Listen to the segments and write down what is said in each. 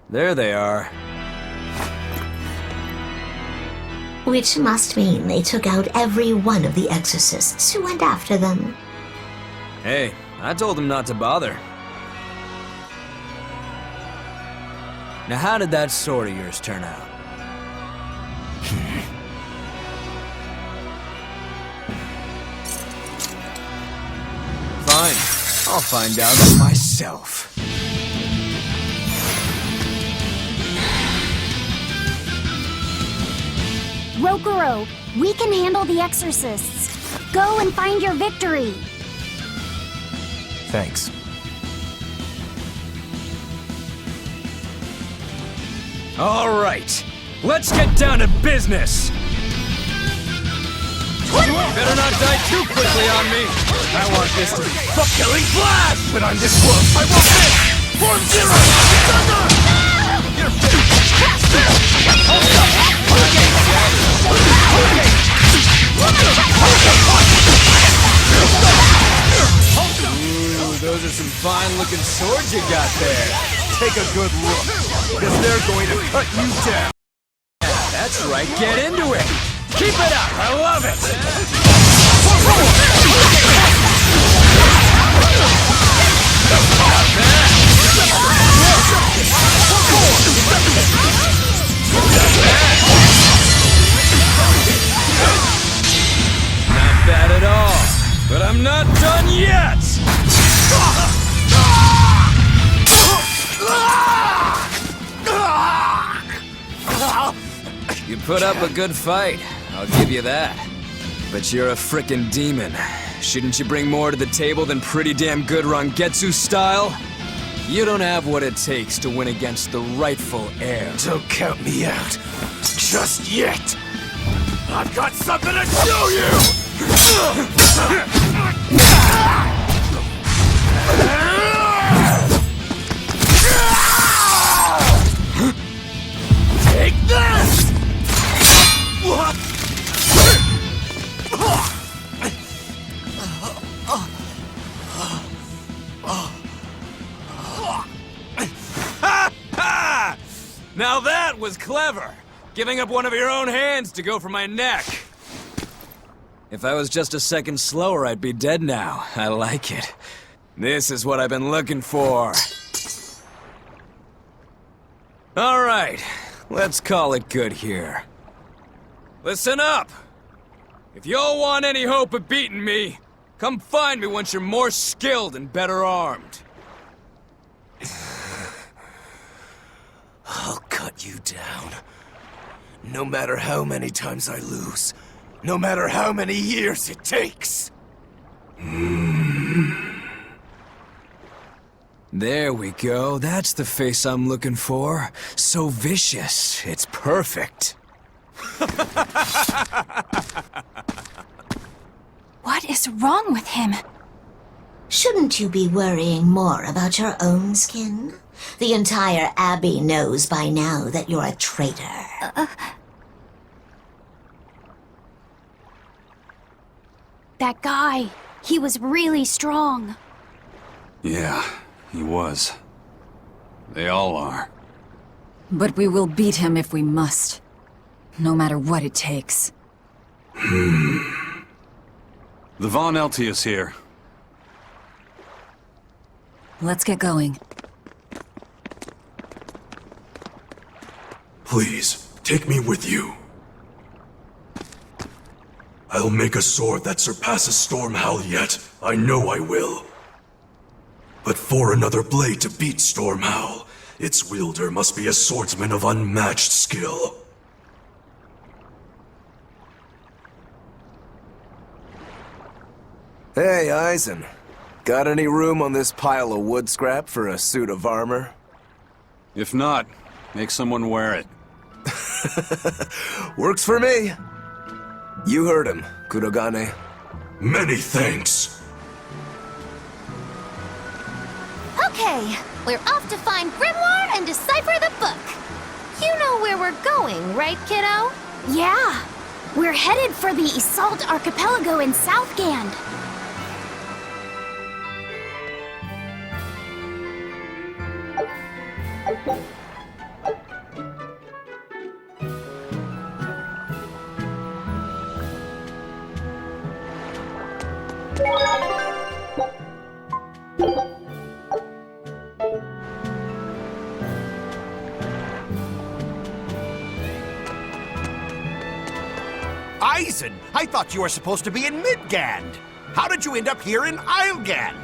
There they are. Which must mean they took out every one of the exorcists who went after them. Hey, I told them not to bother. Now how did that sword of yours turn out? Fine, I'll find out for myself. Rokuro, we can handle the exorcists. Go and find your victory. Thanks. All right, let's get down to business. Better not die too quickly on me. I want this to be fuck-killing blast, but I'm this close. I won't miss. Form zero. Thunder. You're Ooh, those are some fine-looking swords you got there. Take a good look, because they're going to cut you down. Yeah, that's right, get into it. Keep it up, I love it. Not bad at all, but I'm not done yet! You put up a good fight, I'll give you that. But you're a frickin' demon. Shouldn't you bring more to the table than pretty damn good Rangetsu style? You don't have what it takes to win against the rightful heir. Don't count me out. Just yet. I've got something to show you! Take this! Now that was clever! Giving up one of your own hands to go for my neck. If I was just a second slower, I'd be dead now. I like it. This is what I've been looking for. All right, let's call it good here. Listen up! If y'all want any hope of beating me, come find me once you're more skilled and better armed. I'll cut you down. No matter how many times I lose. No matter how many years it takes. There we go. That's the face I'm looking for. So vicious. It's perfect. What is wrong with him? Shouldn't you be worrying more about your own skin? The entire Abbey knows by now that you're a traitor. That guy, he was really strong. Yeah, he was. They all are. But we will beat him if we must. No matter what it takes. The Von Eltius here. Let's get going. Please, take me with you. I'll make a sword that surpasses Stormhowl yet. I know I will. But for another blade to beat Stormhowl, its wielder must be a swordsman of unmatched skill. Hey, Eisen. Got any room on this pile of wood scrap for a suit of armor? If not, make someone wear it. Works for me. You heard him, Kurogane. Many thanks. Okay, we're off to find Grimoire and decipher the book. You know where we're going, right, kiddo? Yeah, we're headed for the Assault Archipelago in Southgand. Eisen, I thought you were supposed to be in Midgand. How did you end up here in Islegand?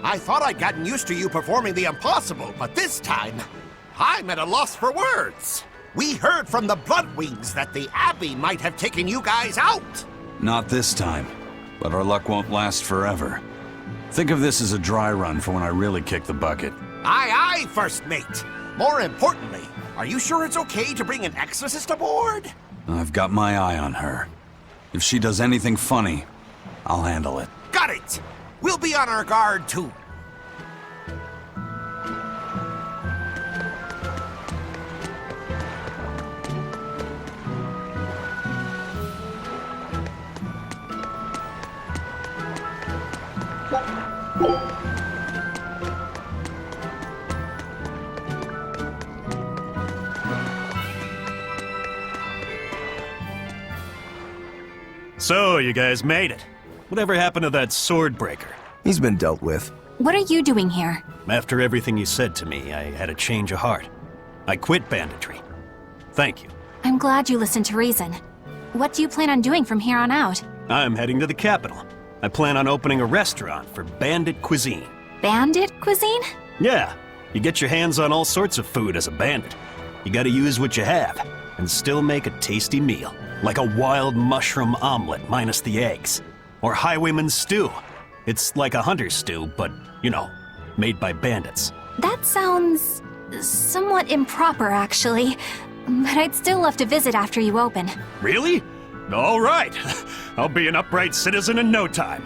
I thought I'd gotten used to you performing the impossible, but this time, I'm at a loss for words. We heard from the Bloodwings that the Abbey might have taken you guys out. Not this time, but our luck won't last forever. Think of this as a dry run for when I really kick the bucket. Aye, aye, First Mate. More importantly, are you sure it's okay to bring an exorcist aboard? I've got my eye on her. If she does anything funny, I'll handle it. Got it! We'll be on our guard, too. So, you guys made it. Whatever happened to that sword breaker? He's been dealt with. What are you doing here? After everything you said to me, I had a change of heart. I quit banditry. Thank you. I'm glad you listened to reason. What do you plan on doing from here on out? I'm heading to the capital. I plan on opening a restaurant for bandit cuisine. Bandit cuisine? Yeah, you get your hands on all sorts of food as a bandit. You gotta use what you have, and still make a tasty meal. Like a wild mushroom omelet minus the eggs. Or highwayman's stew. It's like a hunter's stew, but, you know, made by bandits. That sounds somewhat improper, actually. But I'd still love to visit after you open. Really? All right. I'll be an upright citizen in no time.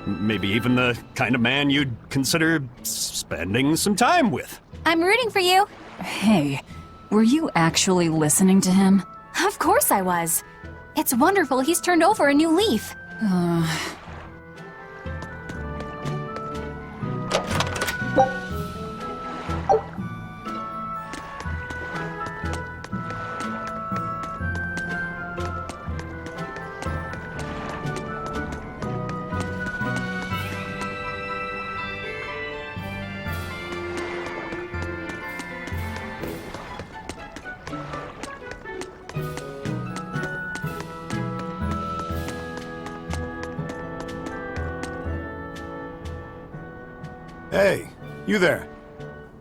Maybe even the kind of man you'd consider spending some time with. I'm rooting for you. Hey, were you actually listening to him? Of course I was. It's wonderful he's turned over a new leaf. Hey, you there.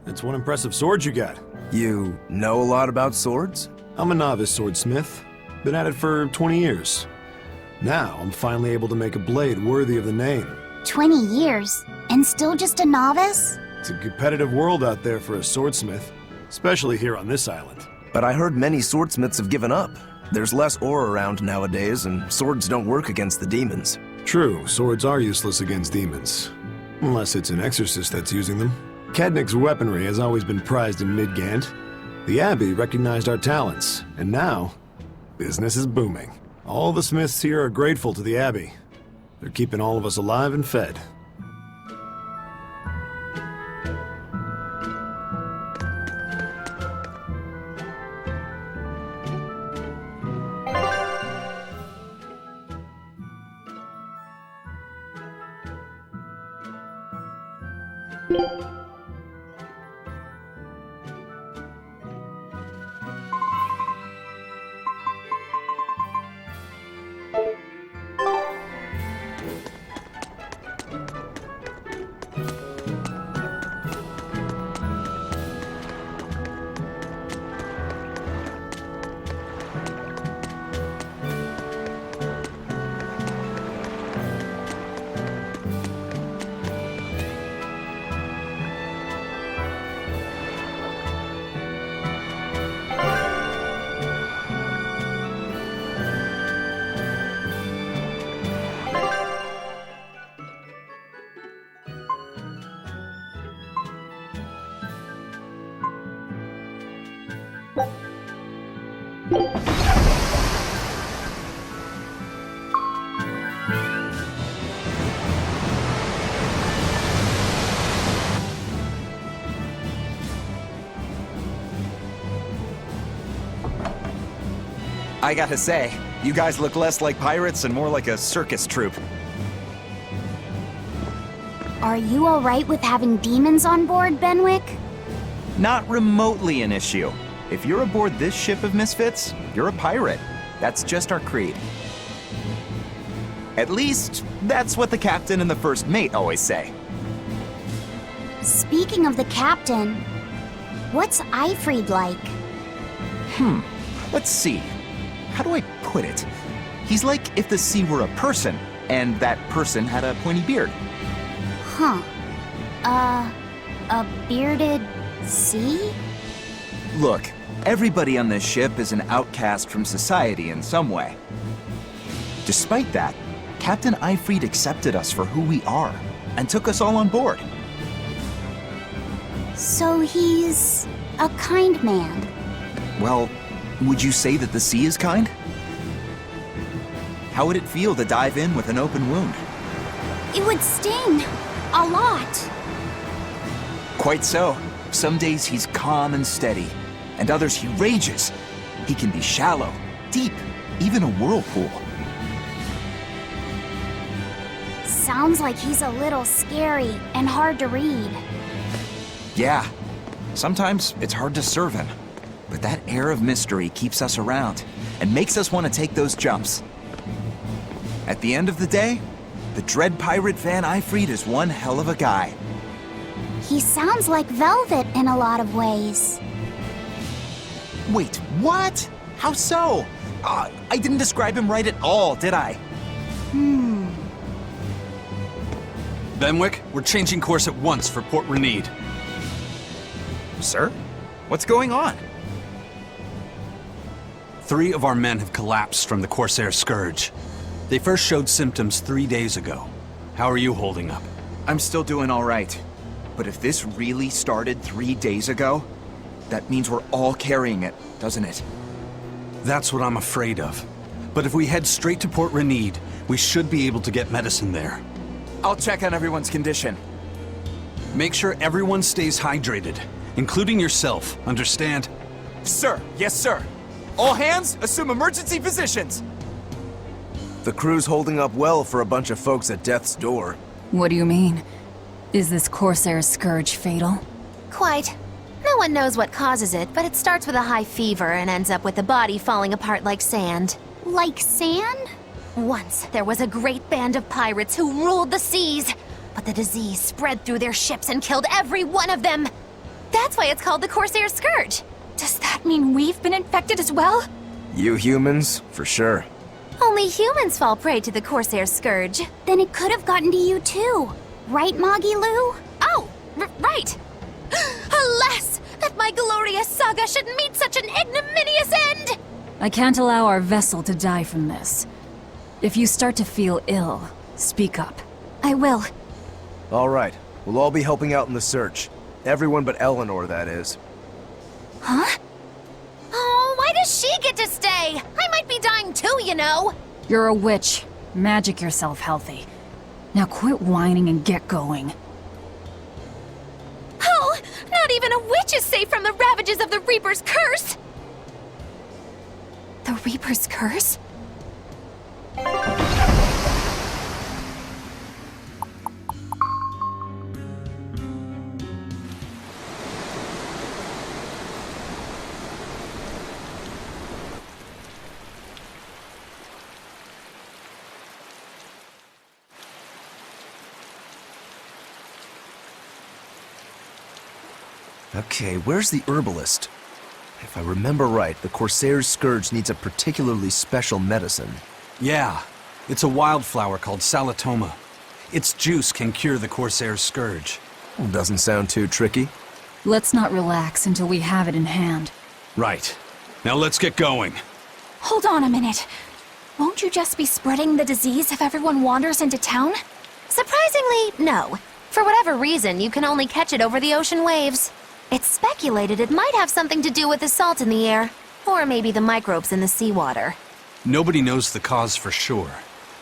That's one impressive sword you got. You know a lot about swords? I'm a novice swordsmith. Been at it for 20 years. Now, I'm finally able to make a blade worthy of the name. 20 years? And still just a novice? It's a competitive world out there for a swordsmith, especially here on this island. But I heard many swordsmiths have given up. There's less ore around nowadays, and swords don't work against the demons. True, swords are useless against demons. Unless it's an exorcist that's using them. Kednik's weaponry has always been prized in Midgand. The Abbey recognized our talents, and now, business is booming. All the smiths here are grateful to the Abbey. They're keeping all of us alive and fed. I gotta say, you guys look less like pirates and more like a circus troupe. Are you alright with having demons on board, Benwick? Not remotely an issue. If you're aboard this ship of misfits, you're a pirate. That's just our creed. At least, that's what the captain and the first mate always say. Speaking of the captain, what's Eifried like? Let's see. How do I put it? He's like if the sea were a person, and that person had a pointy beard. Huh. A bearded sea? Look, everybody on this ship is an outcast from society in some way. Despite that, Captain Eifried accepted us for who we are, and took us all on board. So he's a kind man. Well, would you say that the sea is kind? How would it feel to dive in with an open wound? It would sting. A lot. Quite so. Some days he's calm and steady, and others he rages. He can be shallow, deep, even a whirlpool. Sounds like he's a little scary and hard to read. Yeah, sometimes it's hard to serve him. But that air of mystery keeps us around and makes us want to take those jumps. At the end of the day, the dread pirate Van Eifried is one hell of a guy. He sounds like Velvet in a lot of ways. Wait, what? How so? I didn't describe him right at all, did I? Benwick, we're changing course at once for Port Renede. Sir? What's going on? 3 of our men have collapsed from the Corsair Scourge. They first showed symptoms 3 days ago. How are you holding up? I'm still doing all right. But if this really started 3 days ago, that means we're all carrying it, doesn't it? That's what I'm afraid of. But if we head straight to Port Renede, we should be able to get medicine there. I'll check on everyone's condition. Make sure everyone stays hydrated, including yourself, understand? Sir, yes sir. All hands, assume emergency positions. The crew's holding up well for a bunch of folks at death's door. What do you mean? Is this Corsair Scourge fatal? Quite. No one knows what causes it, but it starts with a high fever and ends up with the body falling apart like sand. Like sand? Once, there was a great band of pirates who ruled the seas. But the disease spread through their ships and killed every one of them. That's why it's called the Corsair Scourge. Does that mean we've been infected as well? You humans, for sure. Only humans fall prey to the Corsair Scourge. Then it could have gotten to you too. Right, Moggy Lou? Oh, right! Alas, that my glorious saga should meet such an ignominious end! I can't allow our vessel to die from this. If you start to feel ill, speak up. I will. All right, we'll all be helping out in the search. Everyone but Eleanor, that is. Huh? Oh, why does she get to stay? I might be dying too, you know. You're a witch. Magic yourself healthy. Now quit whining and get going. Oh, not even a witch is safe from the ravages of the Reaper's curse! The Reaper's curse? Okay, where's the herbalist? If I remember right, the Corsair's Scourge needs a particularly special medicine. Yeah, it's a wildflower called Salatoma. Its juice can cure the Corsair's Scourge. Doesn't sound too tricky. Let's not relax until we have it in hand. Right. Now let's get going. Hold on a minute. Won't you just be spreading the disease if everyone wanders into town? Surprisingly, no. For whatever reason, you can only catch it over the ocean waves. It's speculated it might have something to do with the salt in the air, or maybe the microbes in the seawater. Nobody knows the cause for sure,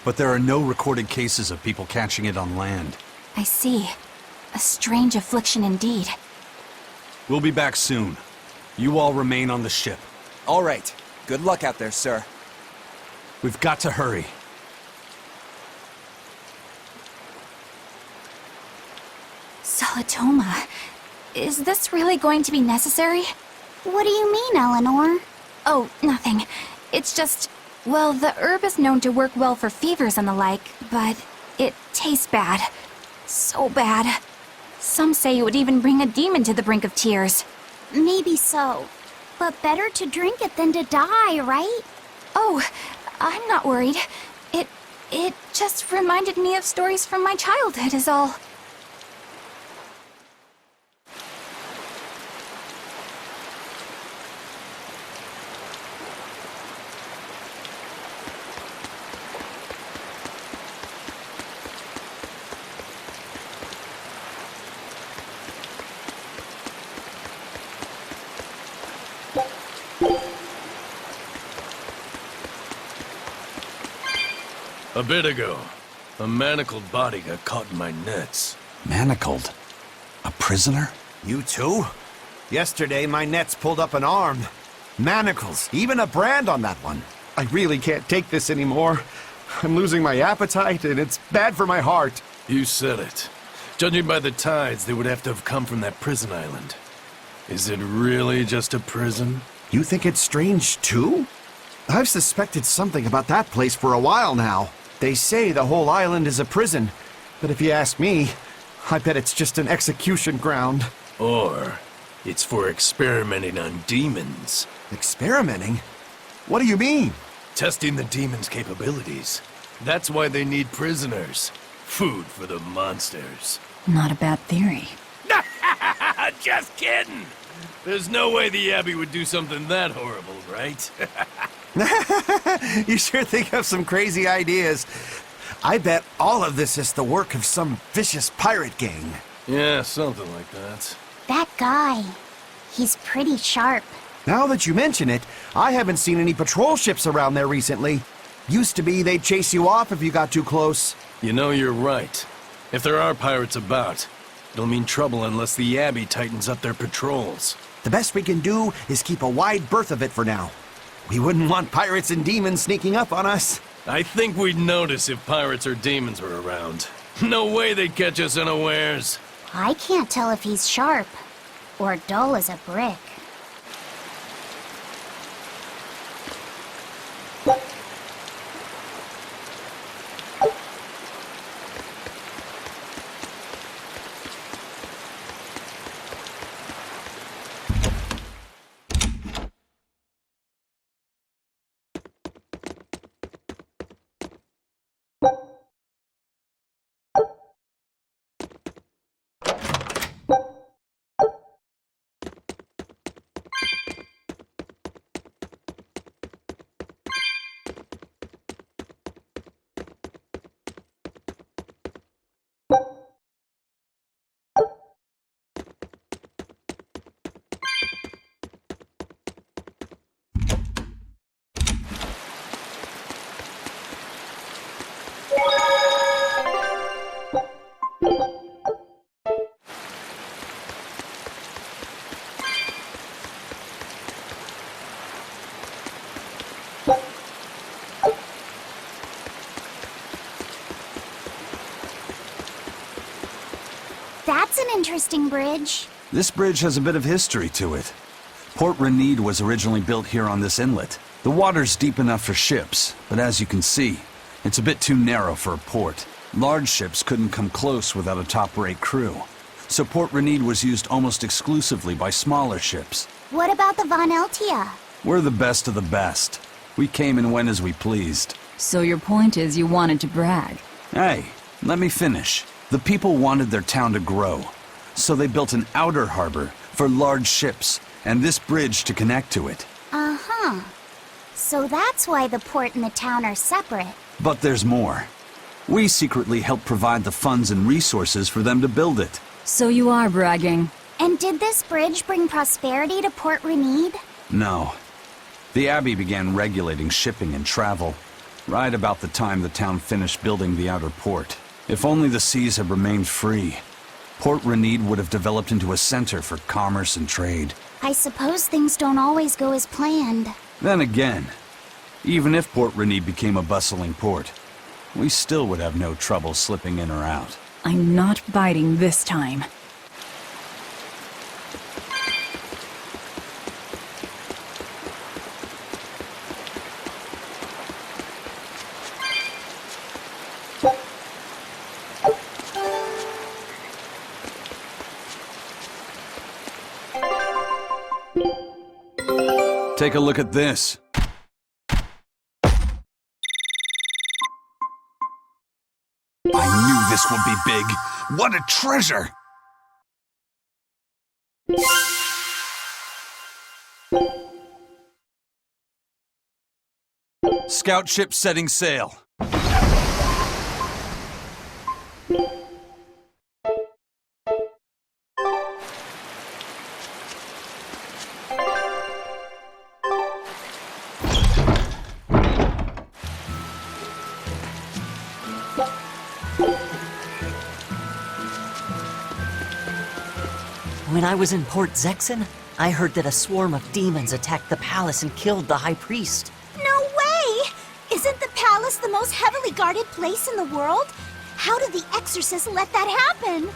but there are no recorded cases of people catching it on land. I see. A strange affliction indeed. We'll be back soon. You all remain on the ship. All right. Good luck out there, sir. We've got to hurry. Salatoma. Is this really going to be necessary? What do you mean, Eleanor? Oh, nothing. It's just, well, the herb is known to work well for fevers and the like, but it tastes bad. So bad. Some say it would even bring a demon to the brink of tears. Maybe so. But better to drink it than to die, right? Oh, I'm not worried. It just reminded me of stories from my childhood is all. A bit ago, a manacled body got caught in my nets. Manacled? A prisoner? You too? Yesterday, my nets pulled up an arm. Manacles, even a brand on that one. I really can't take this anymore. I'm losing my appetite, and it's bad for my heart. You said it. Judging by the tides, they would have to have come from that prison island. Is it really just a prison? You think it's strange, too? I've suspected something about that place for a while now. They say the whole island is a prison, but if you ask me, I bet it's just an execution ground. Or it's for experimenting on demons. Experimenting? What do you mean? Testing the demons' capabilities. That's why they need prisoners. Food for the monsters. Not a bad theory. Just kidding! There's no way the Abbey would do something that horrible, right? You sure think of some crazy ideas. I bet all of this is the work of some vicious pirate gang. Yeah, something like that. That guy. He's pretty sharp. Now that you mention it, I haven't seen any patrol ships around there recently. Used to be they'd chase you off if you got too close. You know, you're right. If there are pirates about, it'll mean trouble unless the Abbey tightens up their patrols. The best we can do is keep a wide berth of it for now. We wouldn't want pirates and demons sneaking up on us. I think we'd notice if pirates or demons were around. No way they'd catch us unawares. I can't tell if he's sharp or dull as a brick. That's an interesting bridge. This bridge has a bit of history to it. Port Renede was originally built here on this inlet. The water's deep enough for ships, but as you can see, it's a bit too narrow for a port. Large ships couldn't come close without a top-rate crew. So Port Renede was used almost exclusively by smaller ships. What about the Von Eltia? We're the best of the best. We came and went as we pleased. So your point is you wanted to brag? Hey, let me finish. The people wanted their town to grow, so they built an outer harbor for large ships, and this bridge to connect to it. Uh-huh. So that's why the port and the town are separate. But there's more. We secretly helped provide the funds and resources for them to build it. So you are bragging. And did this bridge bring prosperity to Port Renede? No. The Abbey began regulating shipping and travel, right about the time the town finished building the outer port. If only the seas had remained free, Port Renede would have developed into a center for commerce and trade. I suppose things don't always go as planned. Then again, even if Port Renede became a bustling port, we still would have no trouble slipping in or out. I'm not biting this time. Take a look at this. I knew this would be big. What a treasure! Scout ship setting sail. When I was in Port Zexen, I heard that a swarm of demons attacked the palace and killed the High Priest. No way! Isn't the palace the most heavily guarded place in the world? How did the exorcists let that happen?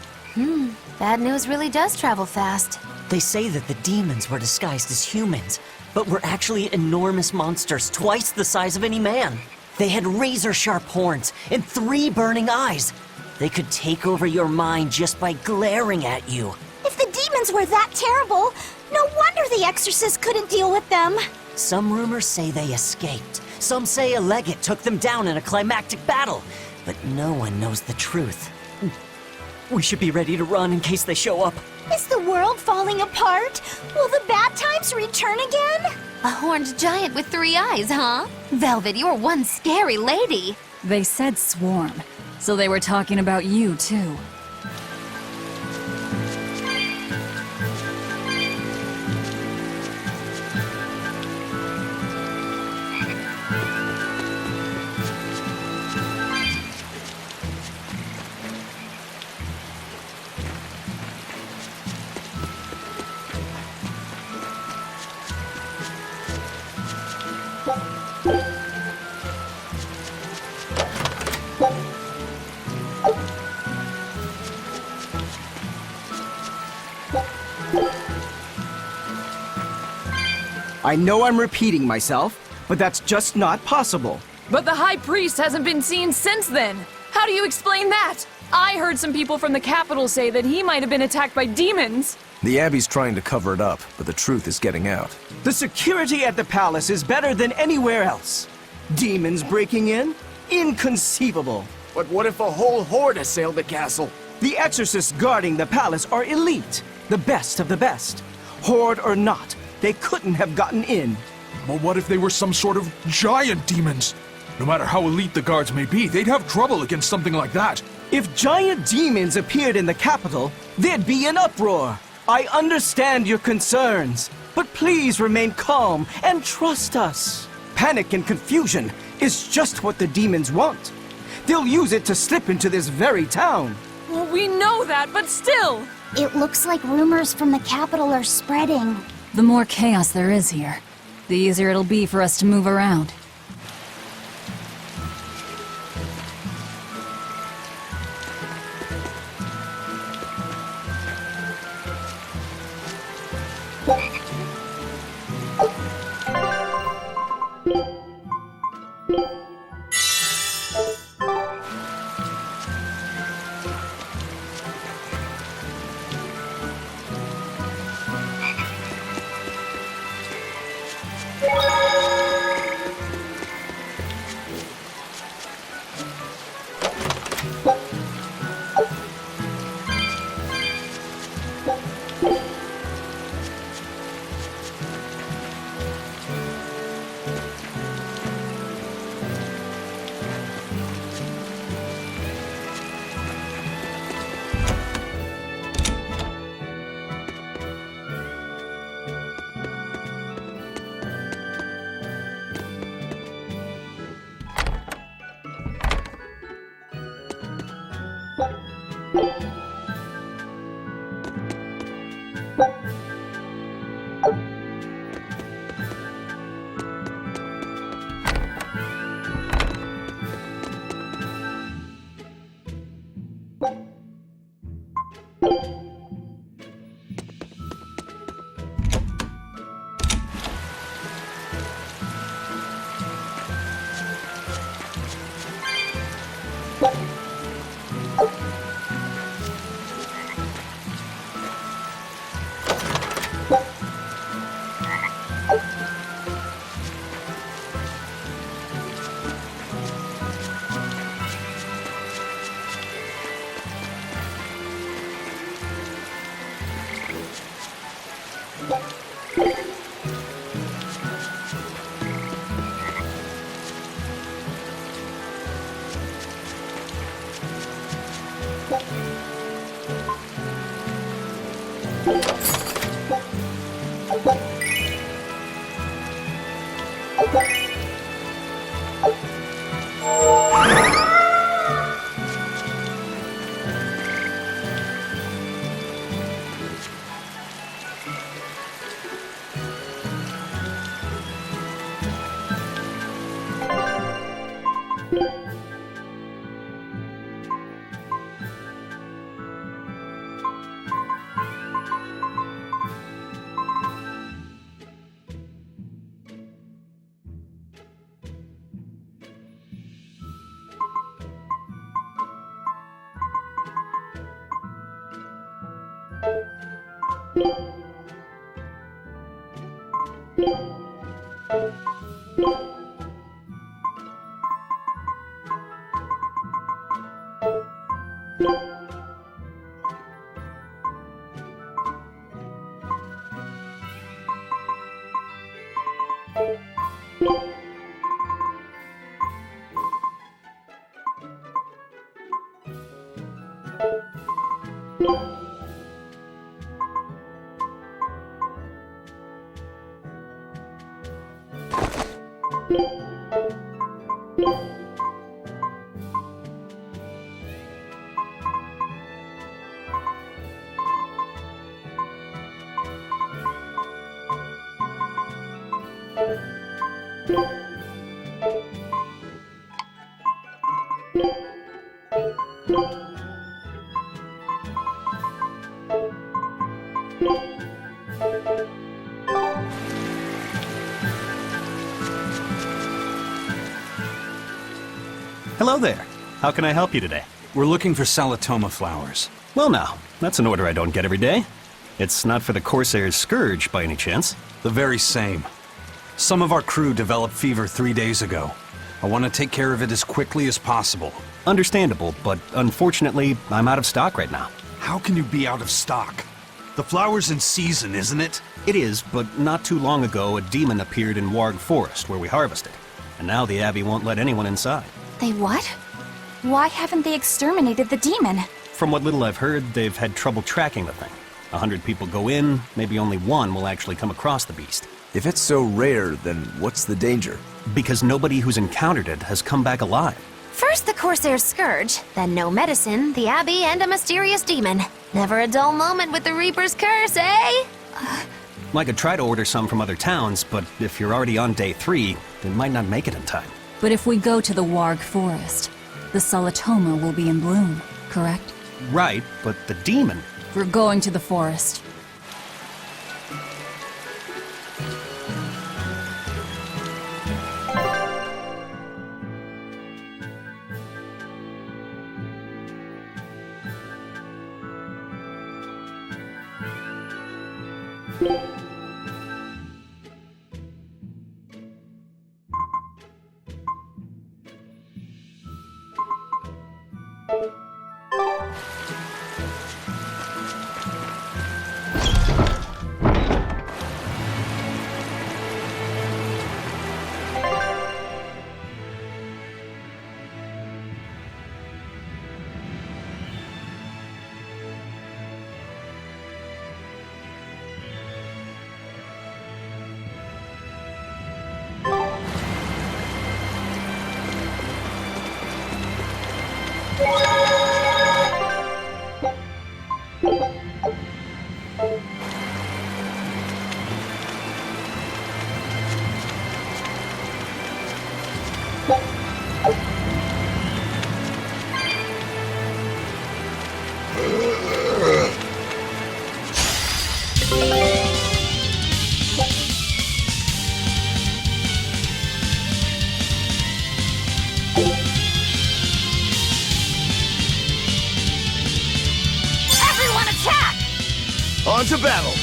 Bad news really does travel fast. They say that the demons were disguised as humans, but were actually enormous monsters twice the size of any man. They had razor-sharp horns and 3 burning eyes. They could take over your mind just by glaring at you. If the demons were that terrible, no wonder the exorcists couldn't deal with them. Some rumors say they escaped. Some say a legate took them down in a climactic battle. But no one knows the truth. We should be ready to run in case they show up. Is the world falling apart? Will the bad times return again? A horned giant with 3 eyes, huh? Velvet, you're one scary lady. They said swarm, so they were talking about you, too. I know I'm repeating myself, but that's just not possible. But the High Priest hasn't been seen since then. How do you explain that? I heard some people from the capital say that he might have been attacked by demons. The Abbey's trying to cover it up, but the truth is getting out. The security at the palace is better than anywhere else. Demons breaking in? Inconceivable. But what if a whole horde assailed the castle? The exorcists guarding the palace are elite, the best of the best. Horde or not, they couldn't have gotten in. But what if they were some sort of giant demons? No matter how elite the guards may be, they'd have trouble against something like that. If giant demons appeared in the capital, there'd be an uproar. I understand your concerns, but please remain calm and trust us. Panic and confusion is just what the demons want. They'll use it to slip into this very town. Well, we know that, but still! It looks like rumors from the capital are spreading. The more chaos there is here, the easier it'll be for us to move around. Hello there. How can I help you today? We're looking for Salatoma flowers. Well now, that's an order I don't get every day. It's not for the Corsair's Scourge, by any chance? The very same. Some of our crew developed fever 3 days ago. I want to take care of it as quickly as possible. Understandable, but unfortunately, I'm out of stock right now. How can you be out of stock? The flower's in season, isn't it? It is, but not too long ago, a demon appeared in Warg Forest, where we harvested. And now the Abbey won't let anyone inside. They what? Why haven't they exterminated the demon? From what little I've heard, they've had trouble tracking the thing. 100 people go in, maybe only one will actually come across the beast. If it's so rare, then what's the danger? Because nobody who's encountered it has come back alive. First the Corsair's Scourge, then no medicine, the Abbey, and a mysterious demon. Never a dull moment with the Reaper's Curse, eh? I could try to order some from other towns, but if you're already on day 3, they might not make it in time. But if we go to the Warg Forest, the Salatoma will be in bloom, correct? Right, but the demon... We're going to the forest. On to battle!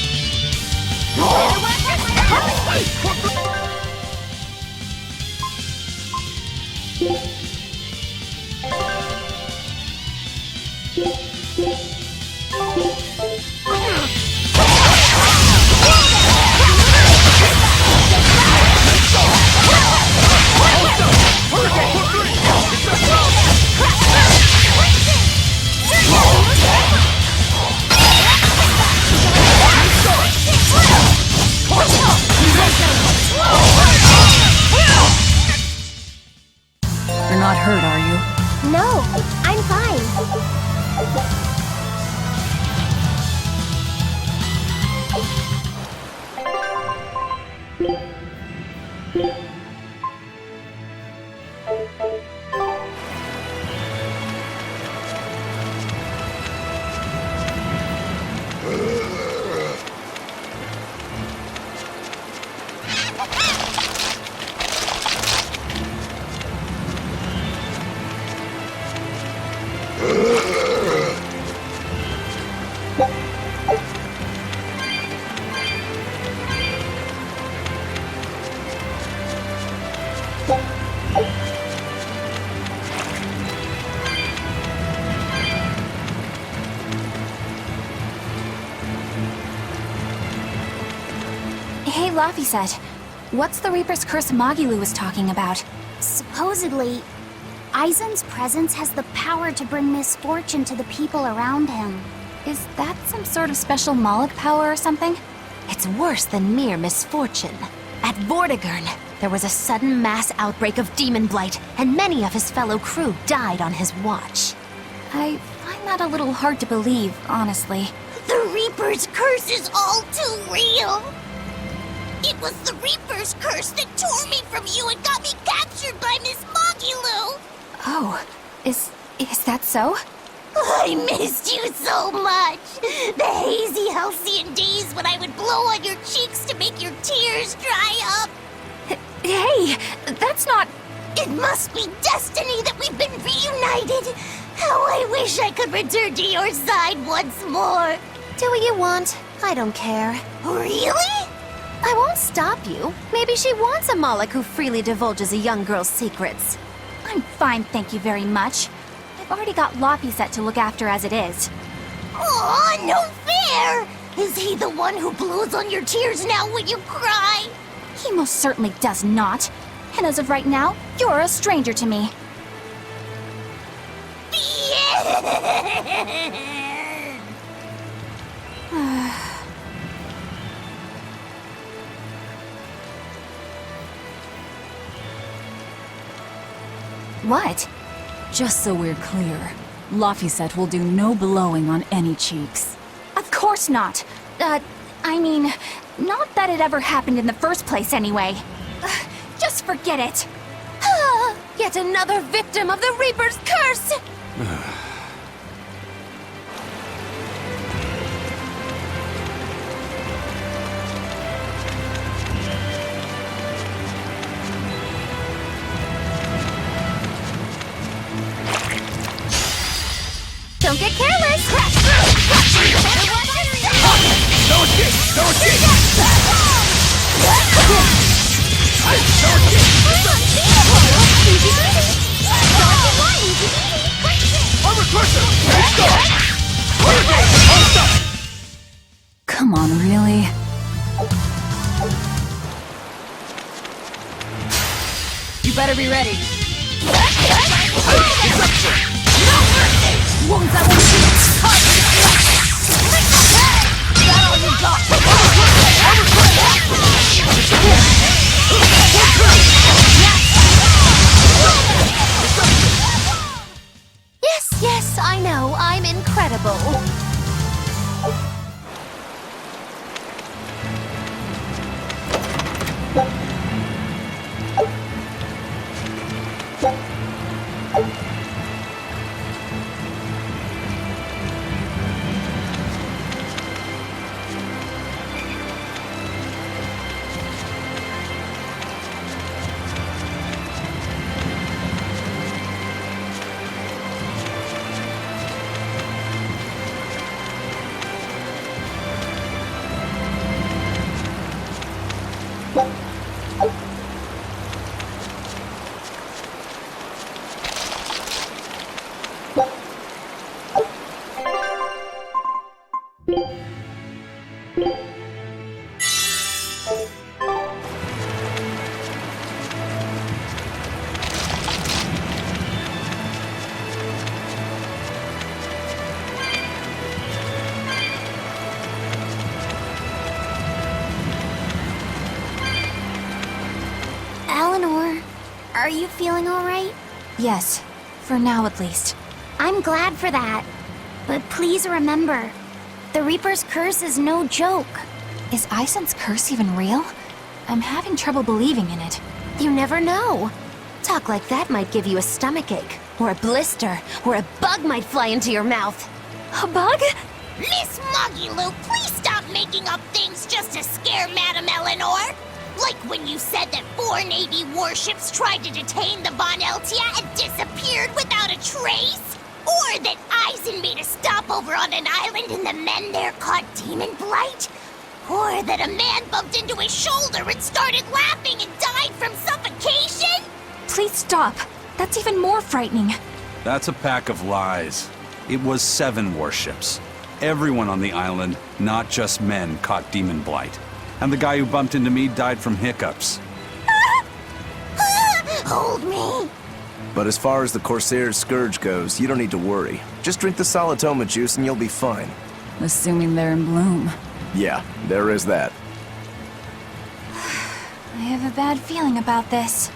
You're not hurt, are you? No, I'm fine. Hey, Laphicet, what's the Reaper's Curse Magilu was talking about? Supposedly, Aizen's presence has the power to bring misfortune to the people around him. Is that some sort of special Moloch power or something? It's worse than mere misfortune. At Vortigern, there was a sudden mass outbreak of demon blight, and many of his fellow crew died on his watch. I find that a little hard to believe, honestly. The Reaper's curse is all too real! It was the Reaper's curse that tore me from you and got me captured by Miss Magilu! Oh, is that so? I missed you so much! The hazy halcyon days when I would blow on your cheeks to make your tears dry up! Hey, that's not... It must be destiny that we've been reunited! How I wish I could return to your side once more! Do what you want. I don't care. Really? I won't stop you. Maybe she wants a Moloch who freely divulges a young girl's secrets. I'm fine, thank you very much. I've already got Laphicet to look after as it is. Aw, no fair! Is he the one who blows on your tears now when you cry? He most certainly does not. And as of right now, you're a stranger to me. What? Just so we're clear, Laphicet will do no blowing on any cheeks. Of course not. I mean, not that it ever happened in the first place anyway. Just forget it. Yet another victim of the Reaper's curse! Don't get careless! No escape! No escape! Come on, really? You better be ready. Wounds that will shoot! That all you got! Yes, I know. I'm incredible. Are you feeling all right? Yes, for now at least. I'm glad for that. But please remember, the Reaper's curse is no joke. Is Aizen's curse even real? I'm having trouble believing in it. You never know. Talk like that might give you a stomachache, or a blister, or a bug might fly into your mouth. A bug? Miss Moggy-Lou, please stop making up things just to scare Madame Eleanor. Like when you said that 4 Navy warships tried to detain the Von Eltia and disappeared without a trace? Or that Aizen made a stopover on an island and the men there caught demon blight? Or that a man bumped into his shoulder and started laughing and died from suffocation? Please stop. That's even more frightening. That's a pack of lies. It was 7 warships. Everyone on the island, not just men, caught demon blight. And the guy who bumped into me died from hiccups. Hold me. But as far as the Corsair's Scourge goes, you don't need to worry. Just drink the Solitoma juice and you'll be fine. Assuming they're in bloom. Yeah, there is that. I have a bad feeling about this.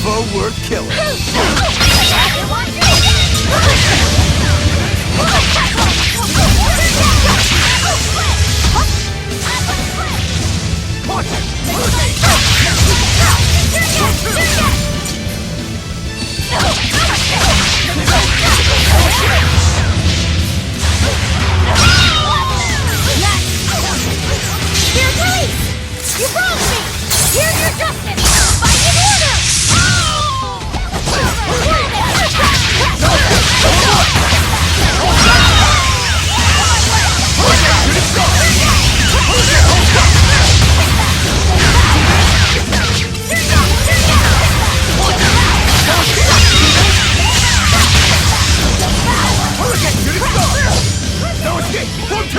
Foe worth killing. You wronged me! Here's your justice! Fight in order! No escape! 1-2!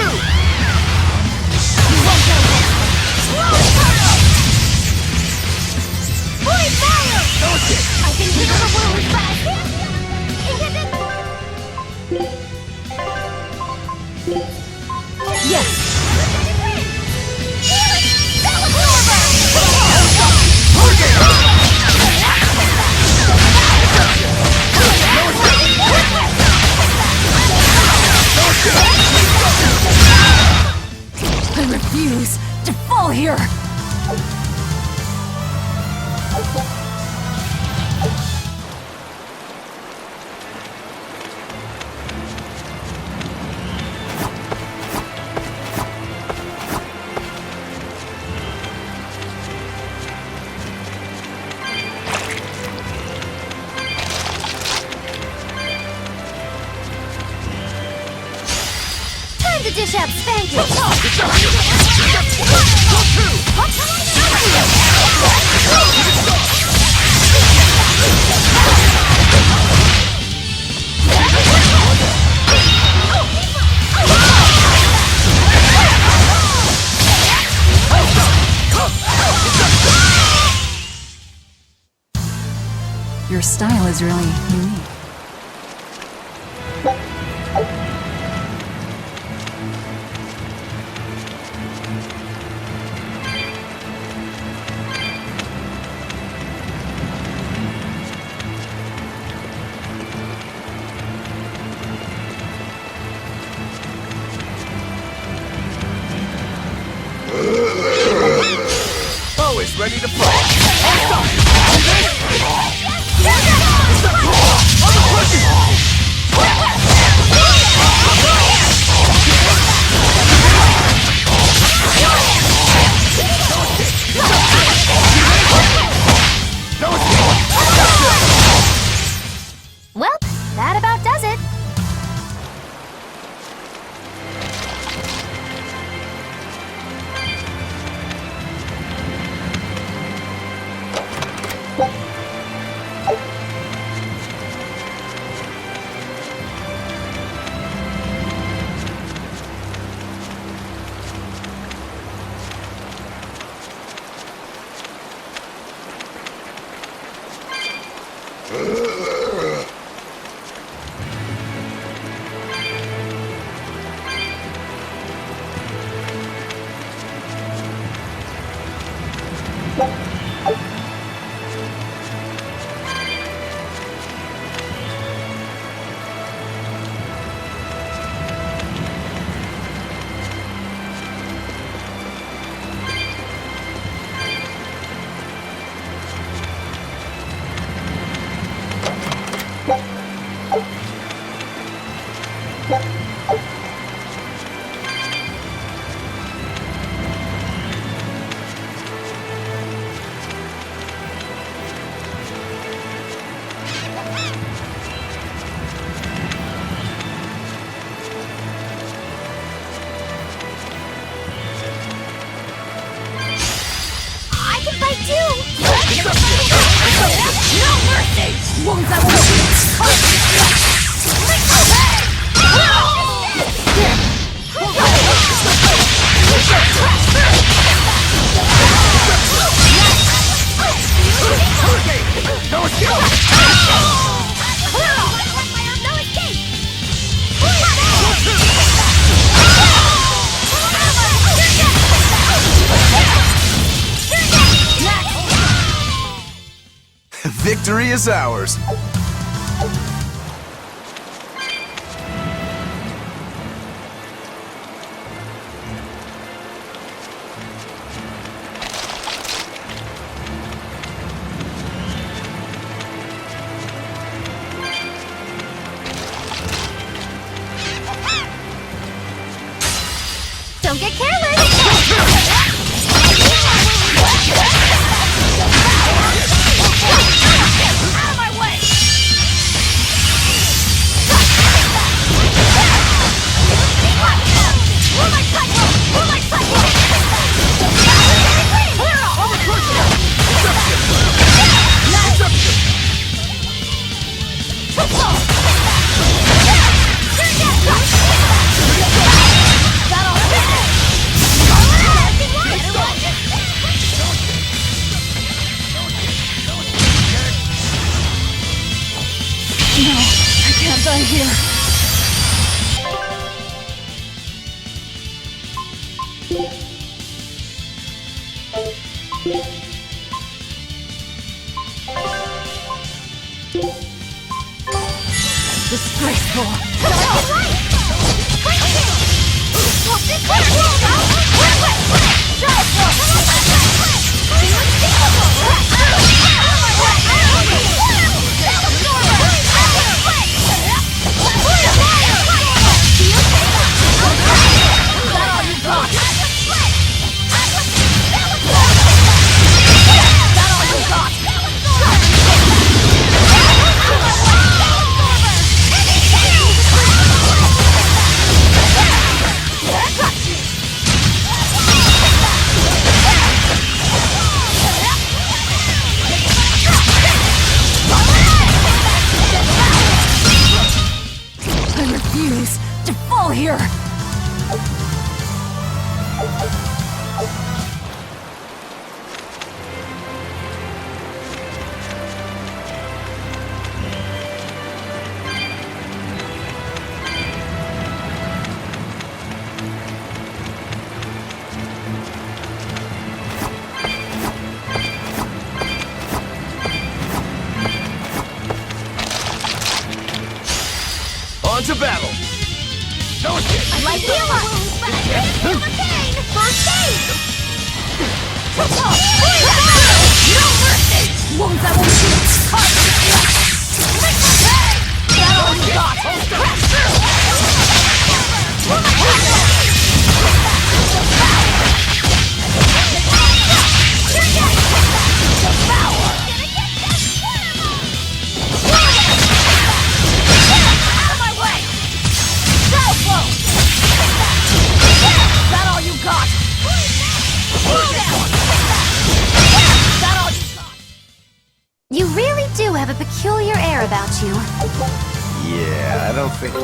I can heal the wounds, but I can't Yes! I refuse to fall here! Time to dish out spankings! was really unique. Always ready to fight. Well, that about does it. Victory is ours. Don't get careless! Out of my way! Here. Disgraceful. Here. On to battle! I like humor, but I can't feel the pain! First aid! No mercy! Wounds I won't heal! That all you got! Crash through! Out of my way! Shadow flow! Is that all you got? That all you got? You really do have a peculiar air about you. Yeah, I don't think...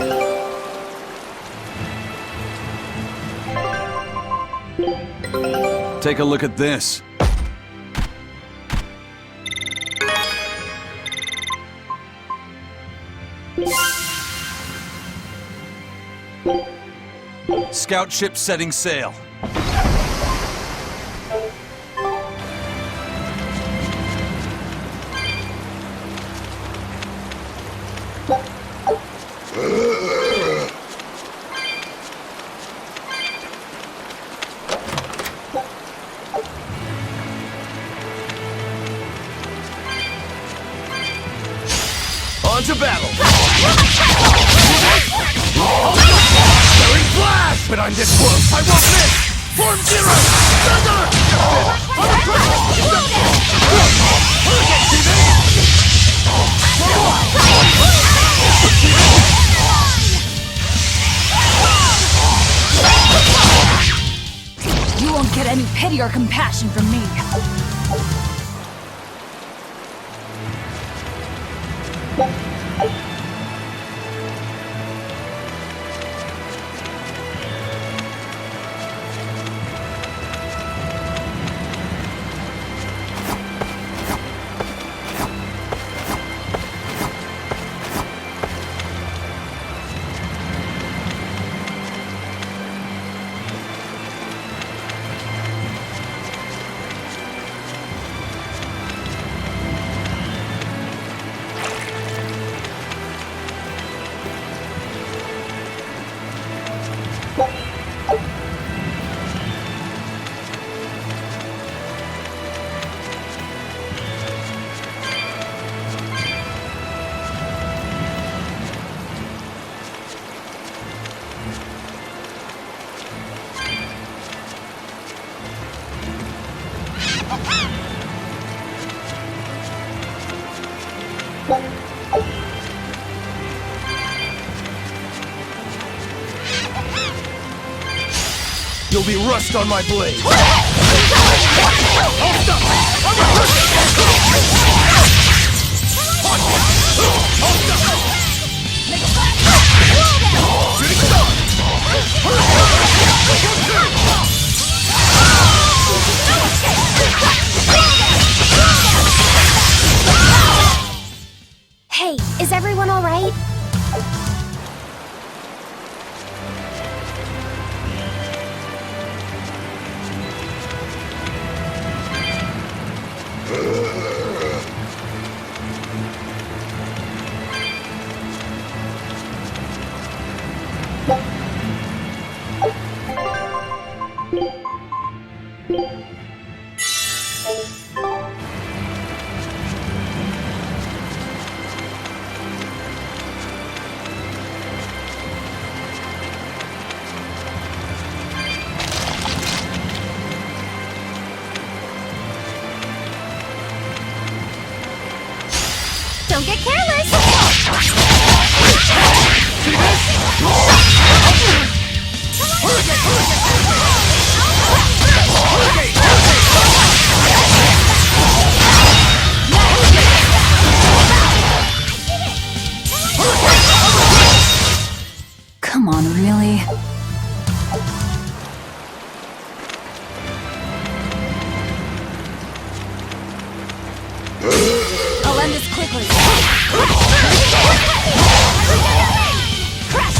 Take a look at this. Scout ship setting sail. On to battle! Very flash! But I'm this close, I won't miss! Form zero! You won't get any pity or compassion from me. You'll be rust on my blade! Hey, is everyone all right? Don't get careless! Come on, really? I'll end this quickly. Crash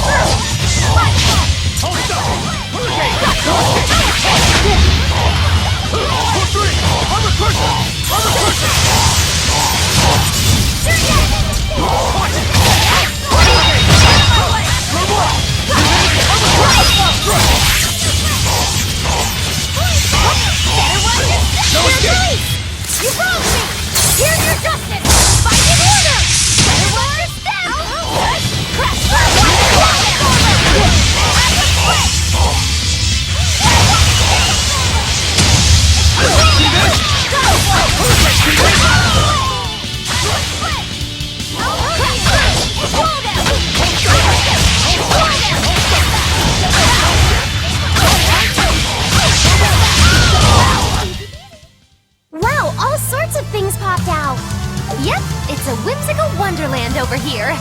here.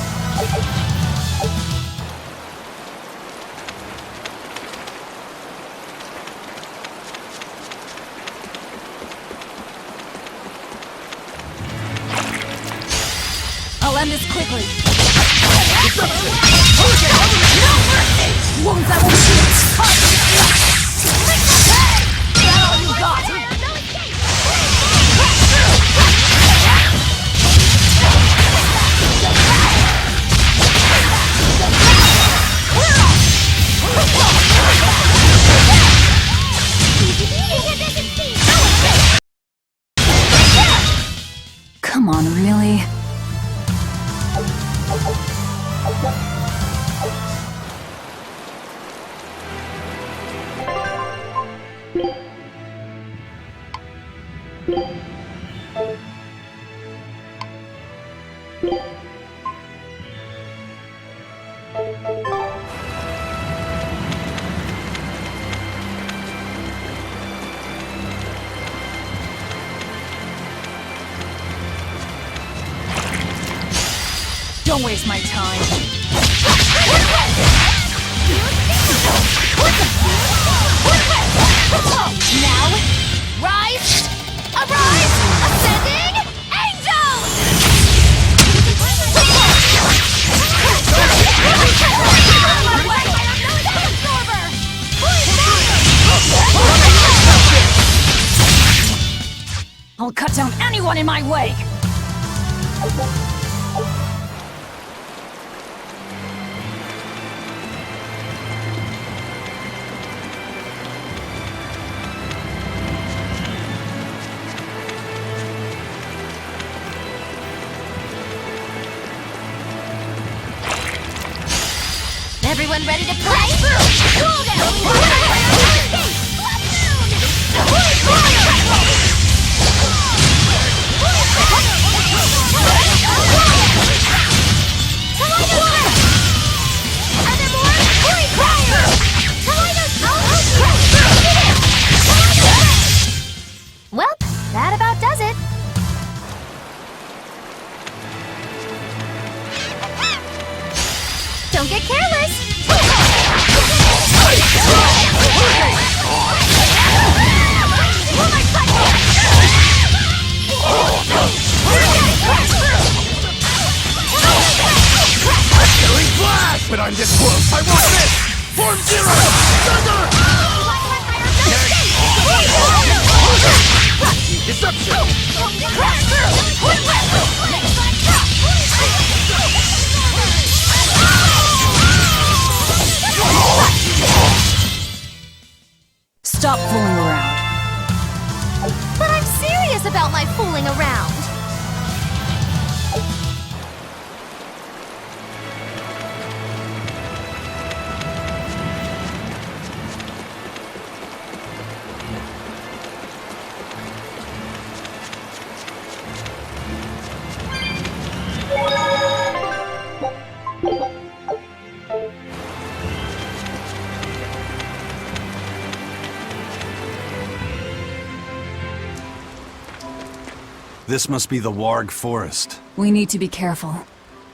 I'll end this quickly. Wounds that will shield. That's all you got. Come on, really? Don't waste my time. Now, rise, arise, ascending, angel! I'll cut down anyone in my way. Everyone ready to play? Cool down! Well, that about does it. Don't get careless. But I'm this close. I want this! Form zero! Deception! Stop fooling around. But I'm serious about my fooling around. This must be the Warg Forest. We need to be careful.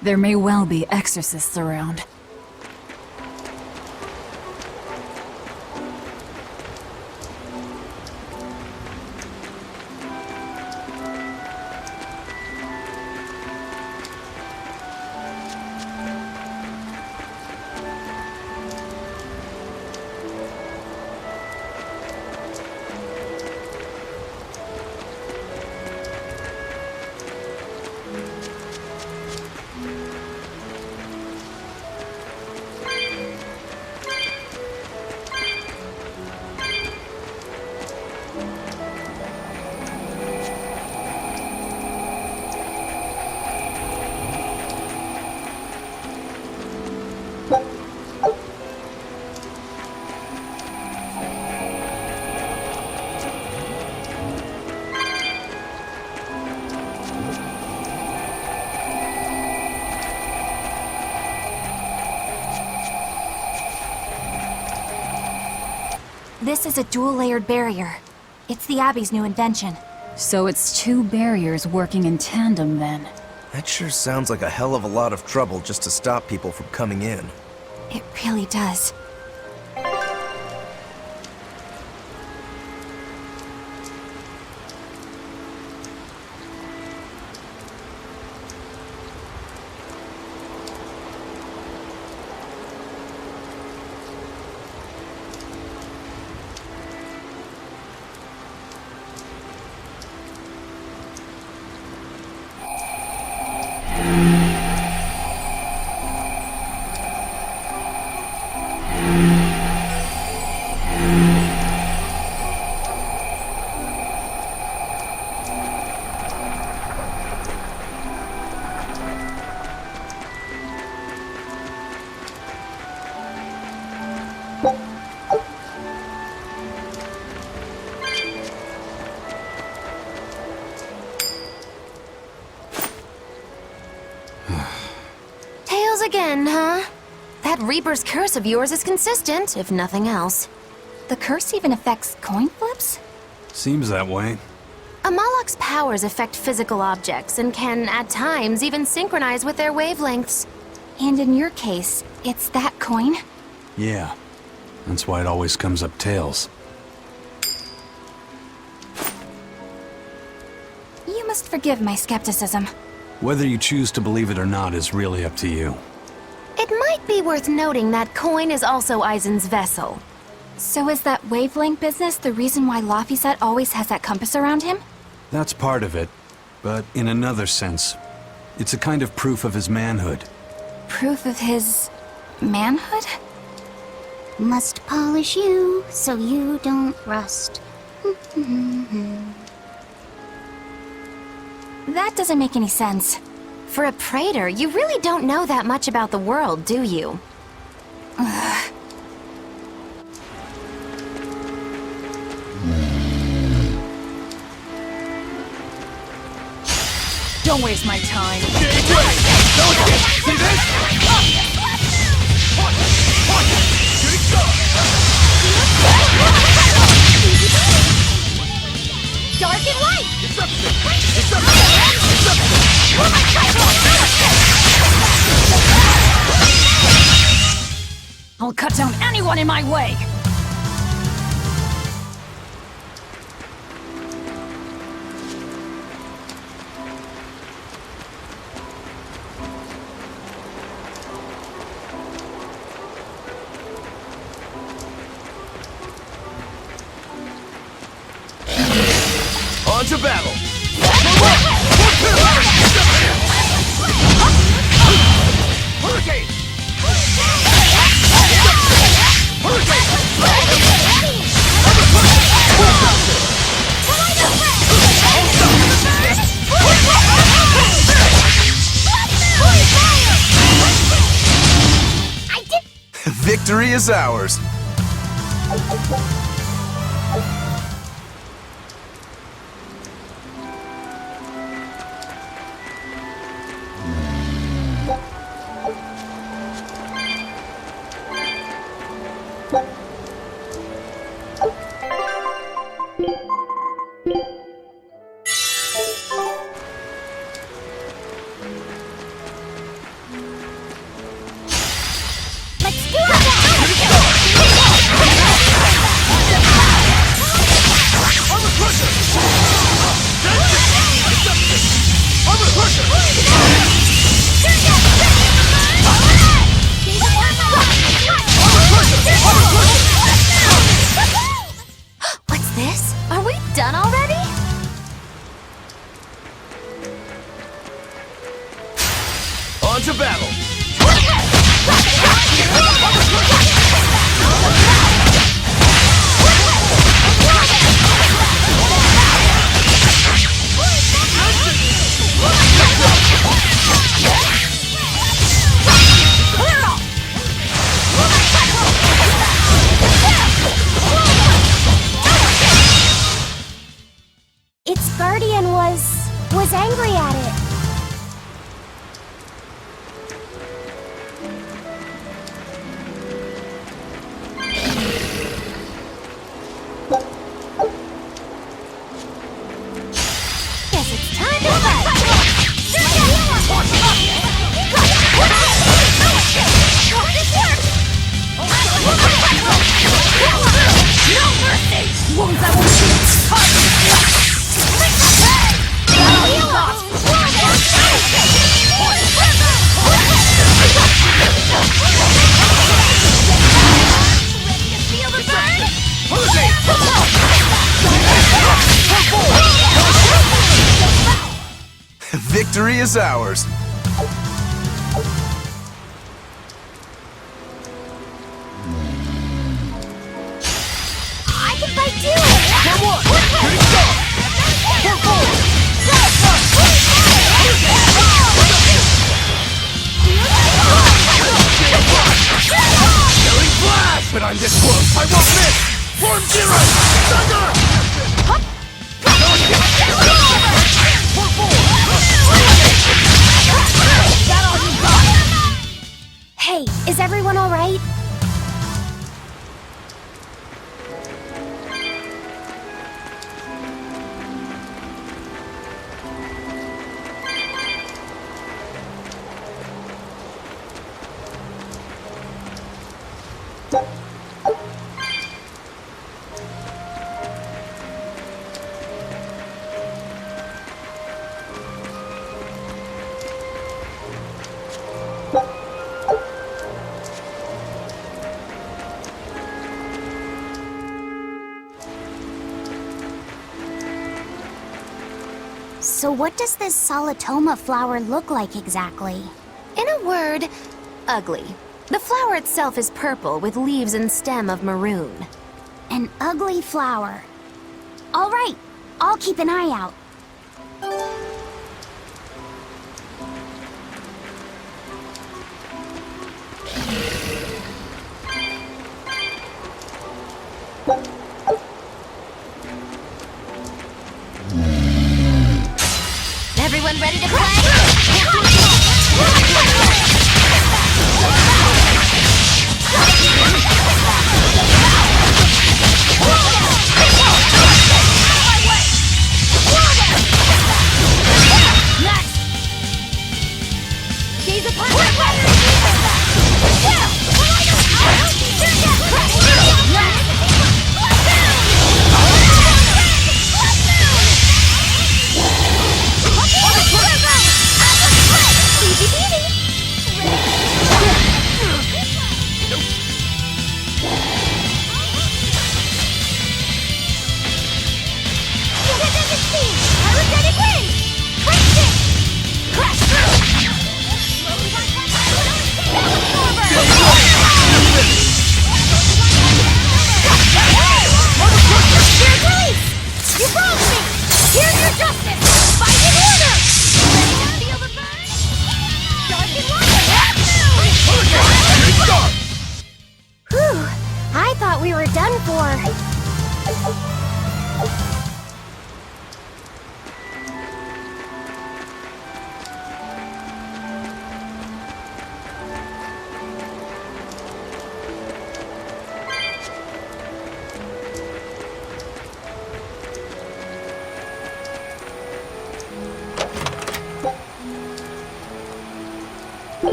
There may well be exorcists around. This is a dual-layered barrier. It's the Abbey's new invention. So it's two barriers working in tandem, then. That sure sounds like a hell of a lot of trouble just to stop people from coming in. It really does. Tails again, huh? That Reaper's curse of yours is consistent, if nothing else. The curse even affects coin flips? Seems that way. A Malak's powers affect physical objects and can, at times, even synchronize with their wavelengths. And in your case, it's that coin? Yeah. That's why it always comes up tails. You must forgive my skepticism. Whether you choose to believe it or not is really up to you. It might be worth noting that coin is also Eisen's vessel. So is that wavelength business the reason why Laphicet always has that compass around him? That's part of it, but in another sense, it's a kind of proof of his manhood. Proof of his manhood? Must polish you so you don't rust. That doesn't make any sense. For a praetor, you really don't know that much about the world, do you? Don't waste my time. See this? Dark and light! I'll cut down anyone in my way! On to battle! Victory is ours! What's this? Are we done already? On to battle! Its guardian was angry at it. Victory is ours. I can fight too! Come on! Here it goes! Pull forward! Killing blast! But I'm this close, I won't miss! Form zero! Thunder! Pull forward! Hey, is everyone all right? So what does this solitoma flower look like exactly? In a word, ugly. The flower itself is purple with leaves and stem of maroon. An ugly flower. All right, I'll keep an eye out. Everyone ready to play?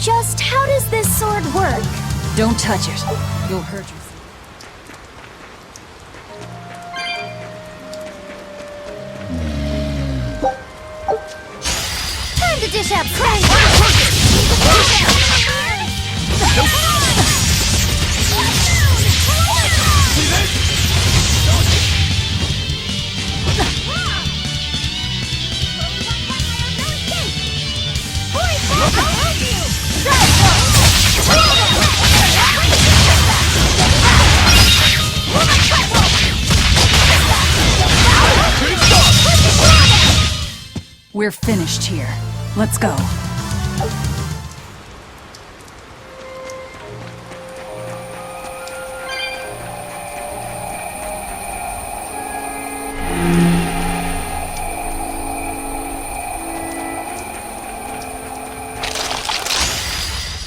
Just how does this sword work? Don't touch it. You'll hurt yourself. Time to dish out pranks! We're finished here. Let's go.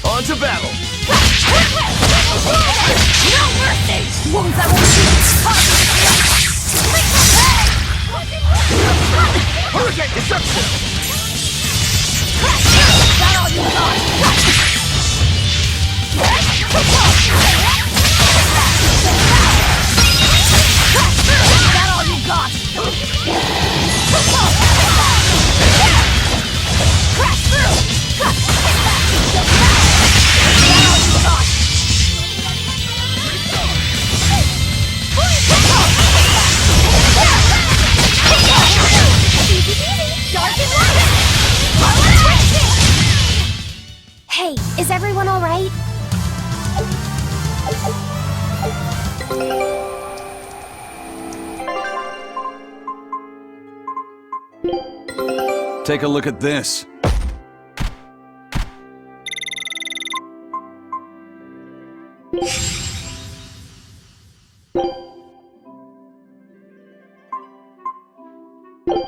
On to battle! No mercy! Wounds that will Hurricane destruction! Is that all you got? Is that all you got? Crash through! Hey, is everyone all right? Take a look at this.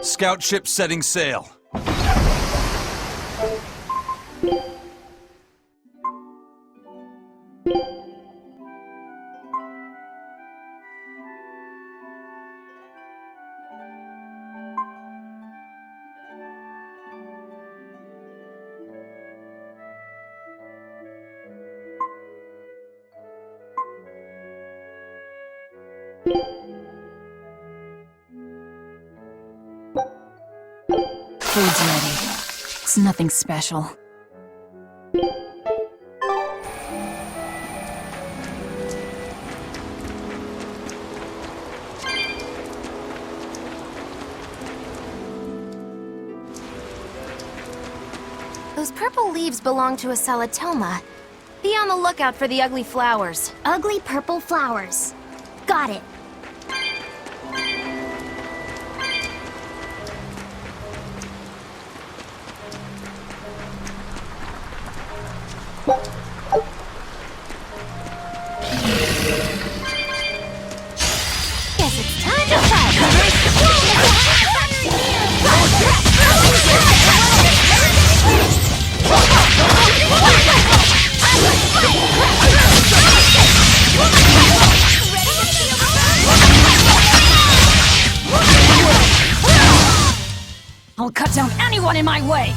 Scout ship setting sail. Food's ready. It's nothing special. Those purple leaves belong to a salatoma. Be on the lookout for the ugly flowers. Ugly purple flowers. Got it. Guess it's time to fight! I'll cut down anyone in my way!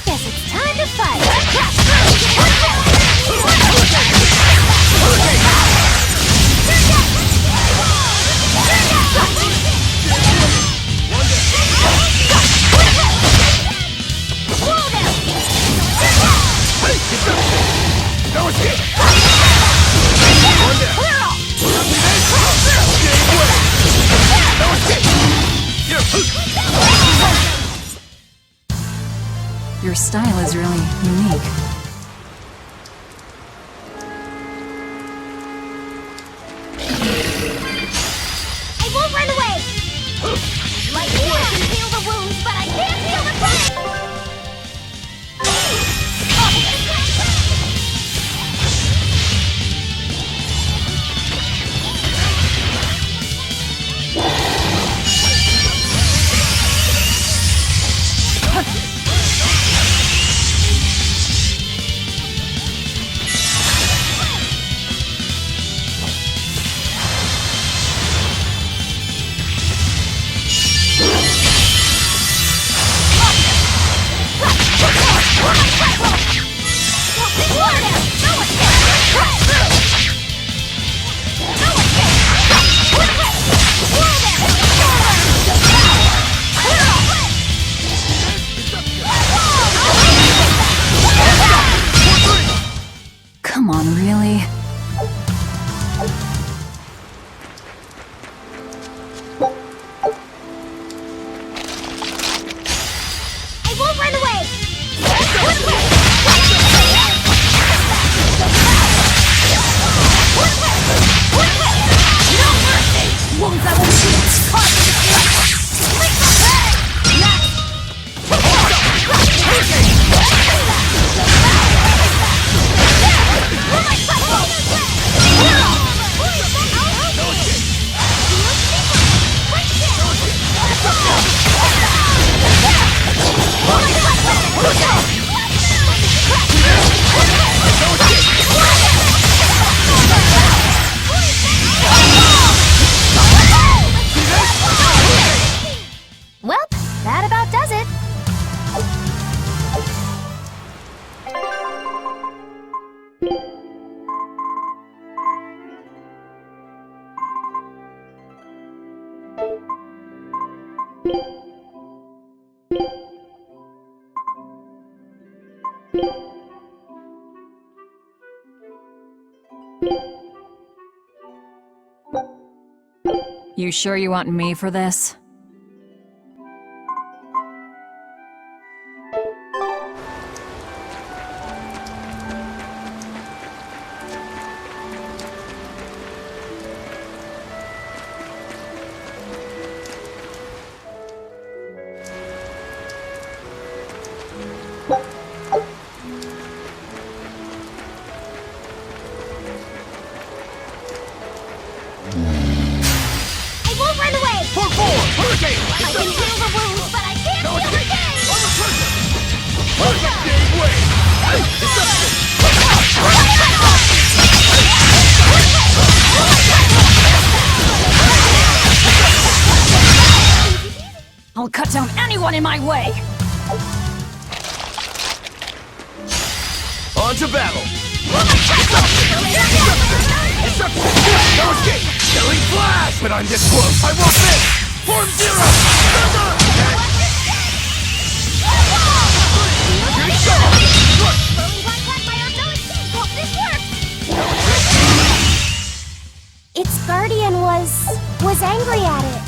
Guess it's time to fight! Your style is really unique. I won't run away! Like I can heal the wounds, but I can't heal the pain! You sure you want me for this? I'll cut down anyone in my way! On to battle! No escape! Killing flash! But I'm this close! I won't miss! Form zero! Its guardian was angry at it.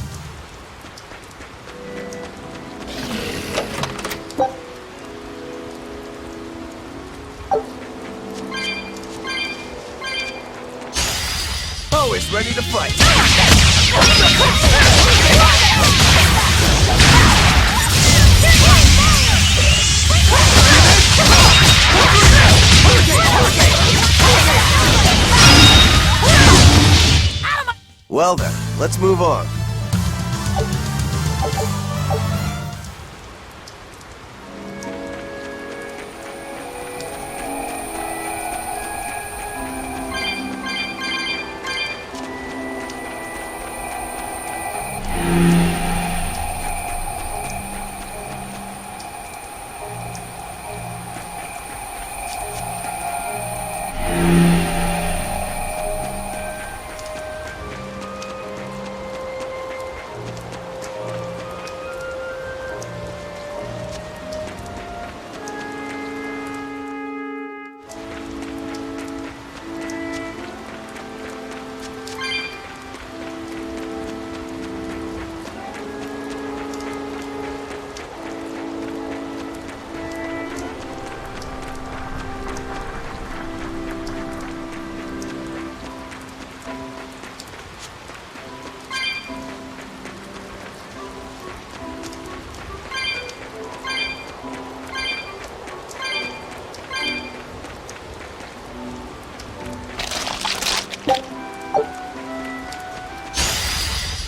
Always ready to fight. Well then, let's move on.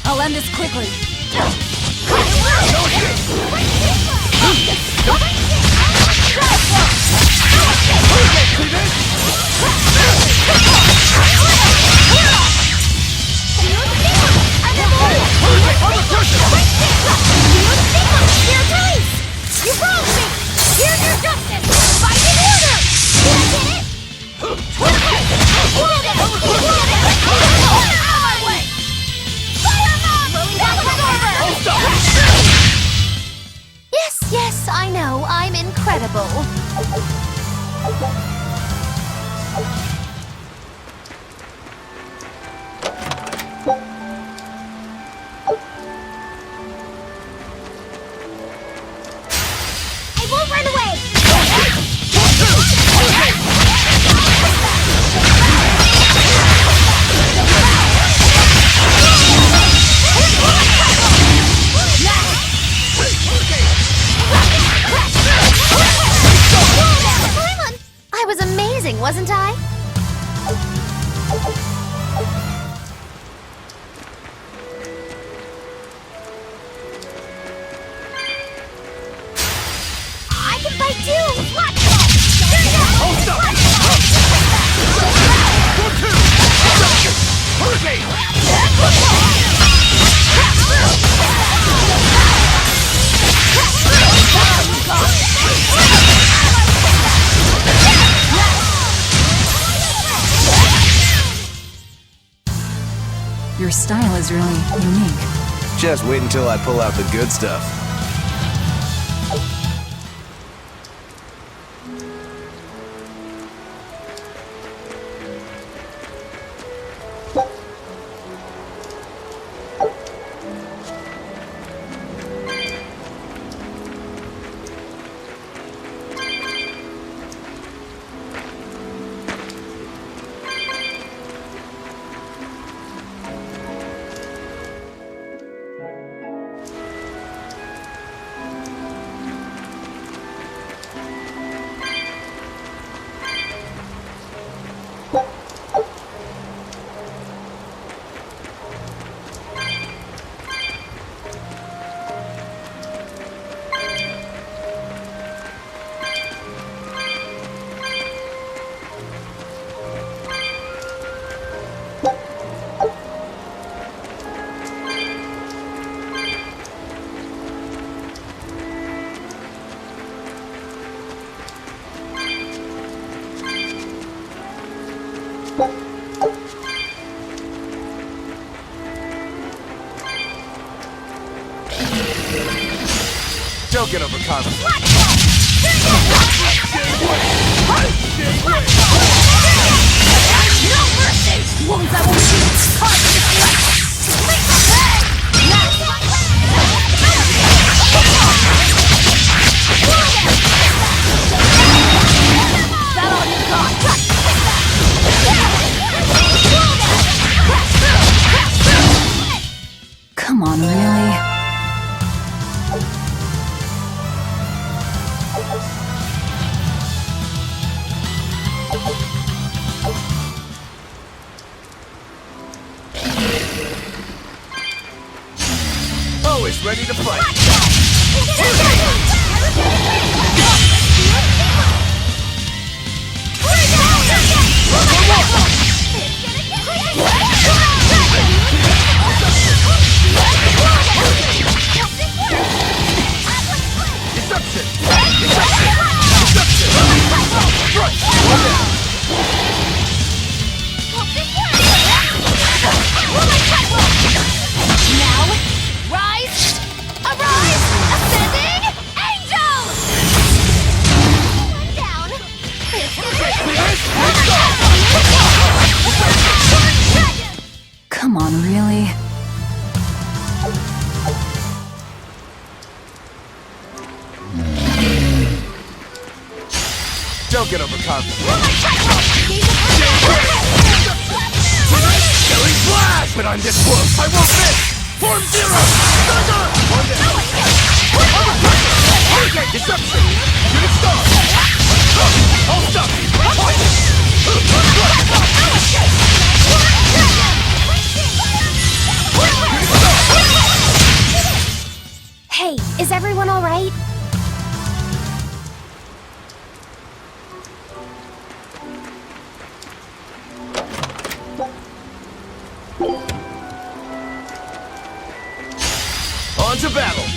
I'll end this quickly. Yes, I know. I'm incredible. I won't run away! I was amazing, wasn't I? I can fight too! Watch! Your style is really unique. Just wait until I pull out the good stuff. Don't get overconfident. No mercy! Wounds I will shoot! That all you got? Come on, really? Always ready to fight. Now, rise! Arise! Ascending! Angels! One down. Come on, really? Don't get overconfident. Silly flash! But I'm this close, I won't miss! Form zero! Thunder! One down. Okay, deception! Shooting star! Hold stop! Hey, is everyone all right? On to battle!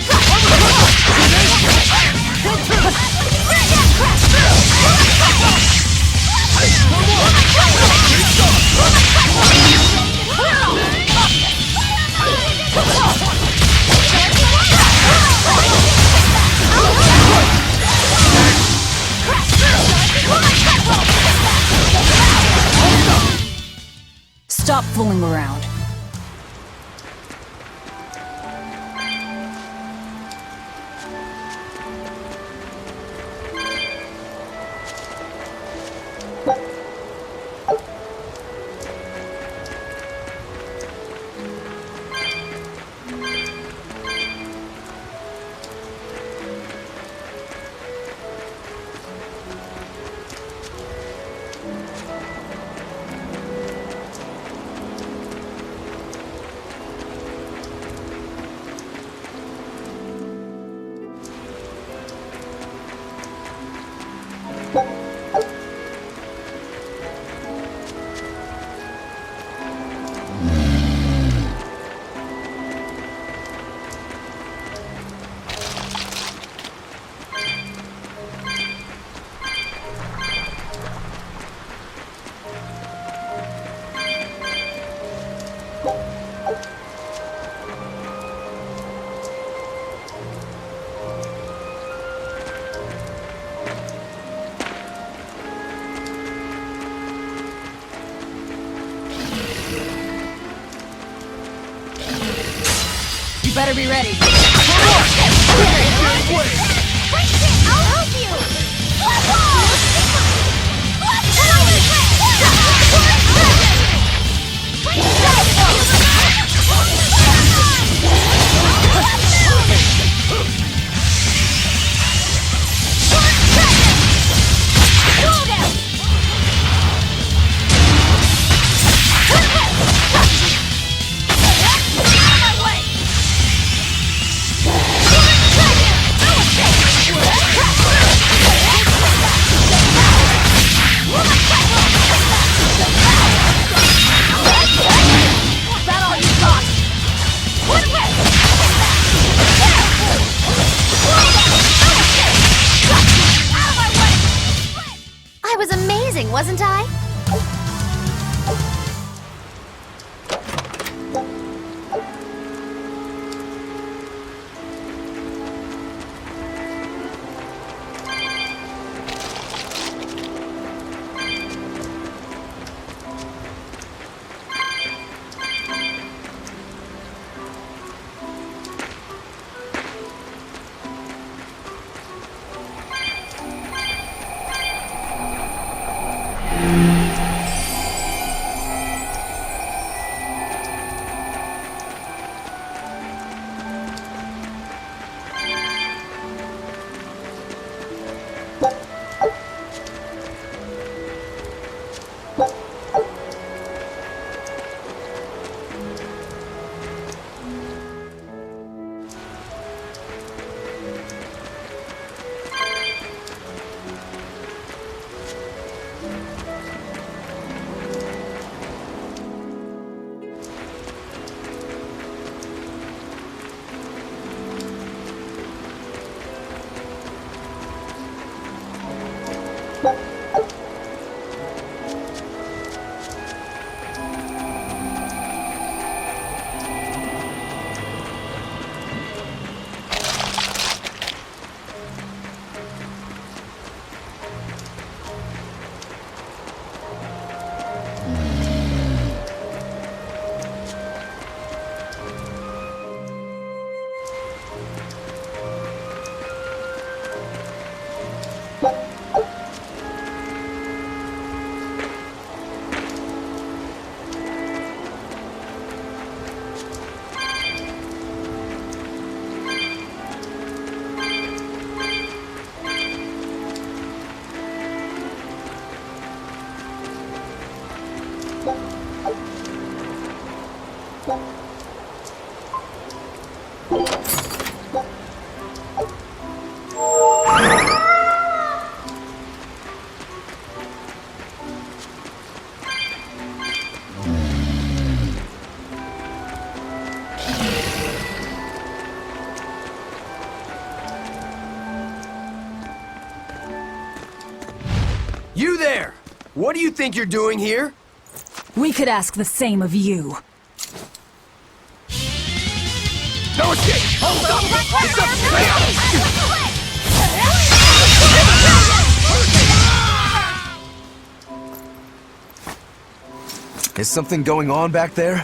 Stop fooling around. Better be ready. I'll help you! You there! What do you think you're doing here? We could ask the same of you. No escape! Hold up! It's up! Is something going on back there?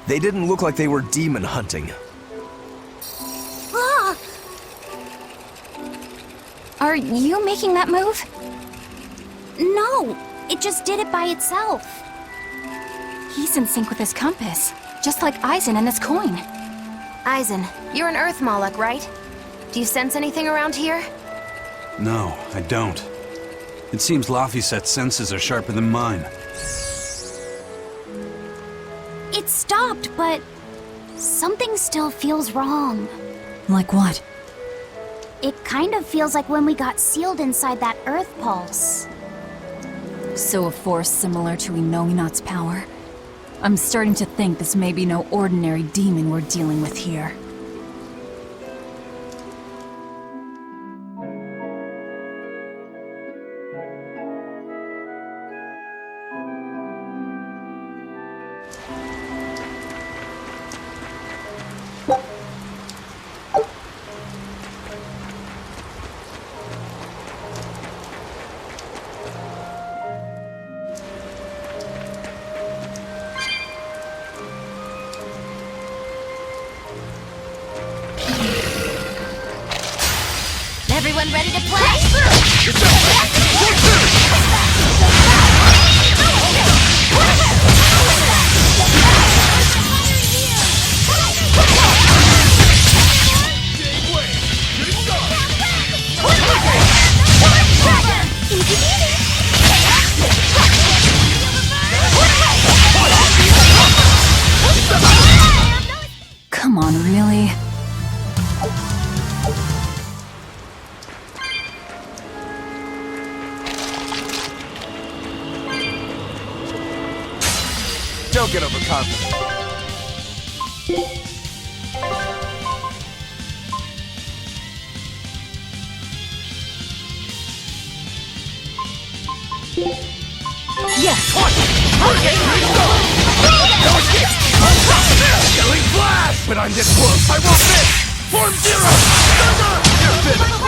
They didn't look like they were demon hunting. Are you making that move? No, it just did it by itself. He's in sync with his compass, just like Eisen and his coin. Eisen, you're an Earth Moloch, right? Do you sense anything around here? No, I don't. It seems Laphicet's senses are sharper than mine. It stopped, but something still feels wrong. Like what? It kind of feels like when we got sealed inside that Earth pulse. So a force similar to Inominat's power? I'm starting to think this may be no ordinary demon we're dealing with here. Everyone ready to play? Come on, really? Don't get overconfident. Yes! Killing flash! But I'm this close, I won't miss! Form zero! You're finished!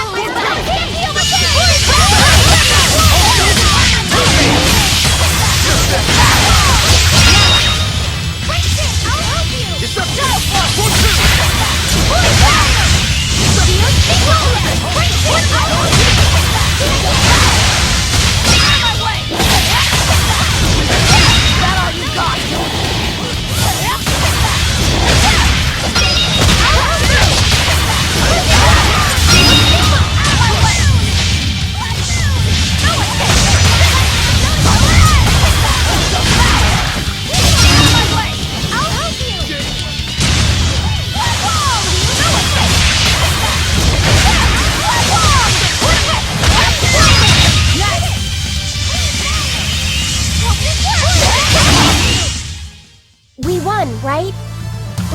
We won, right?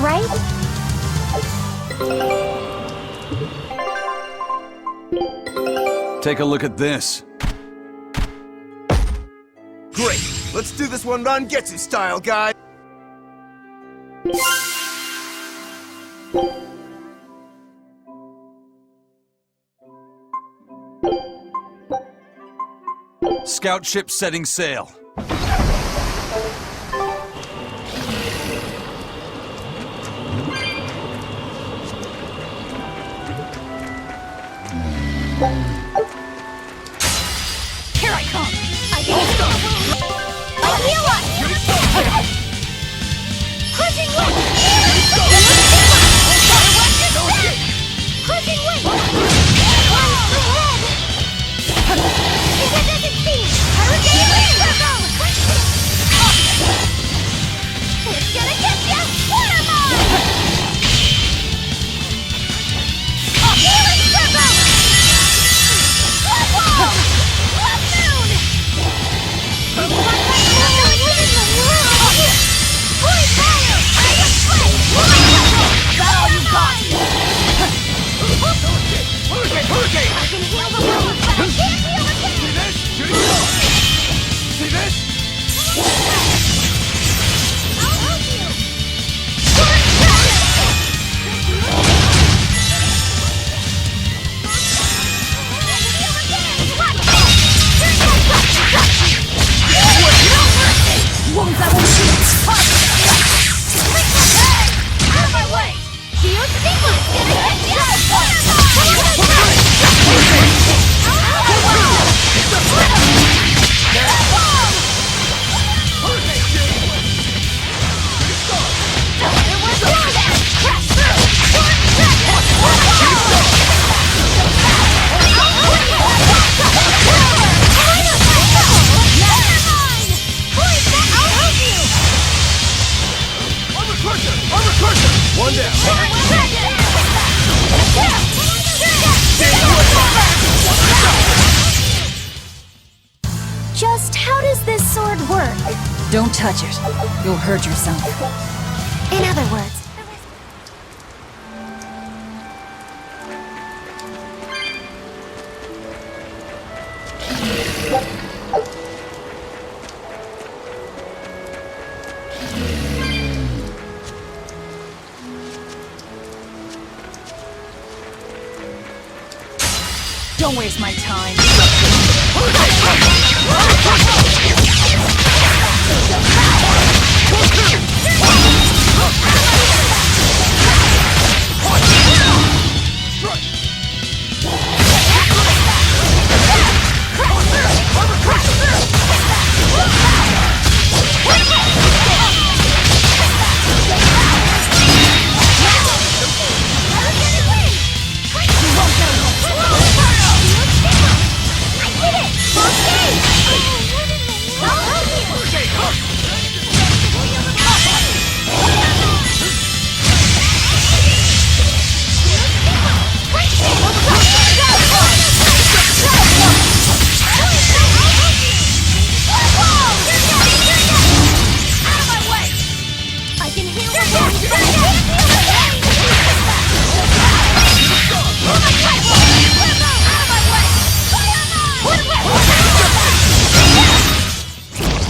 Right? Take a look at this. Great! Let's do this one Rangetsu style, guys! Scout ship setting sail. Here I come! I heal us! Crushing wind! Crushing wind! Incandescent beam! Hurricane circle! It's gonna get ya! Water mine! Healing circle! Don't touch it. You'll hurt yourself. In other words, Don't waste my time.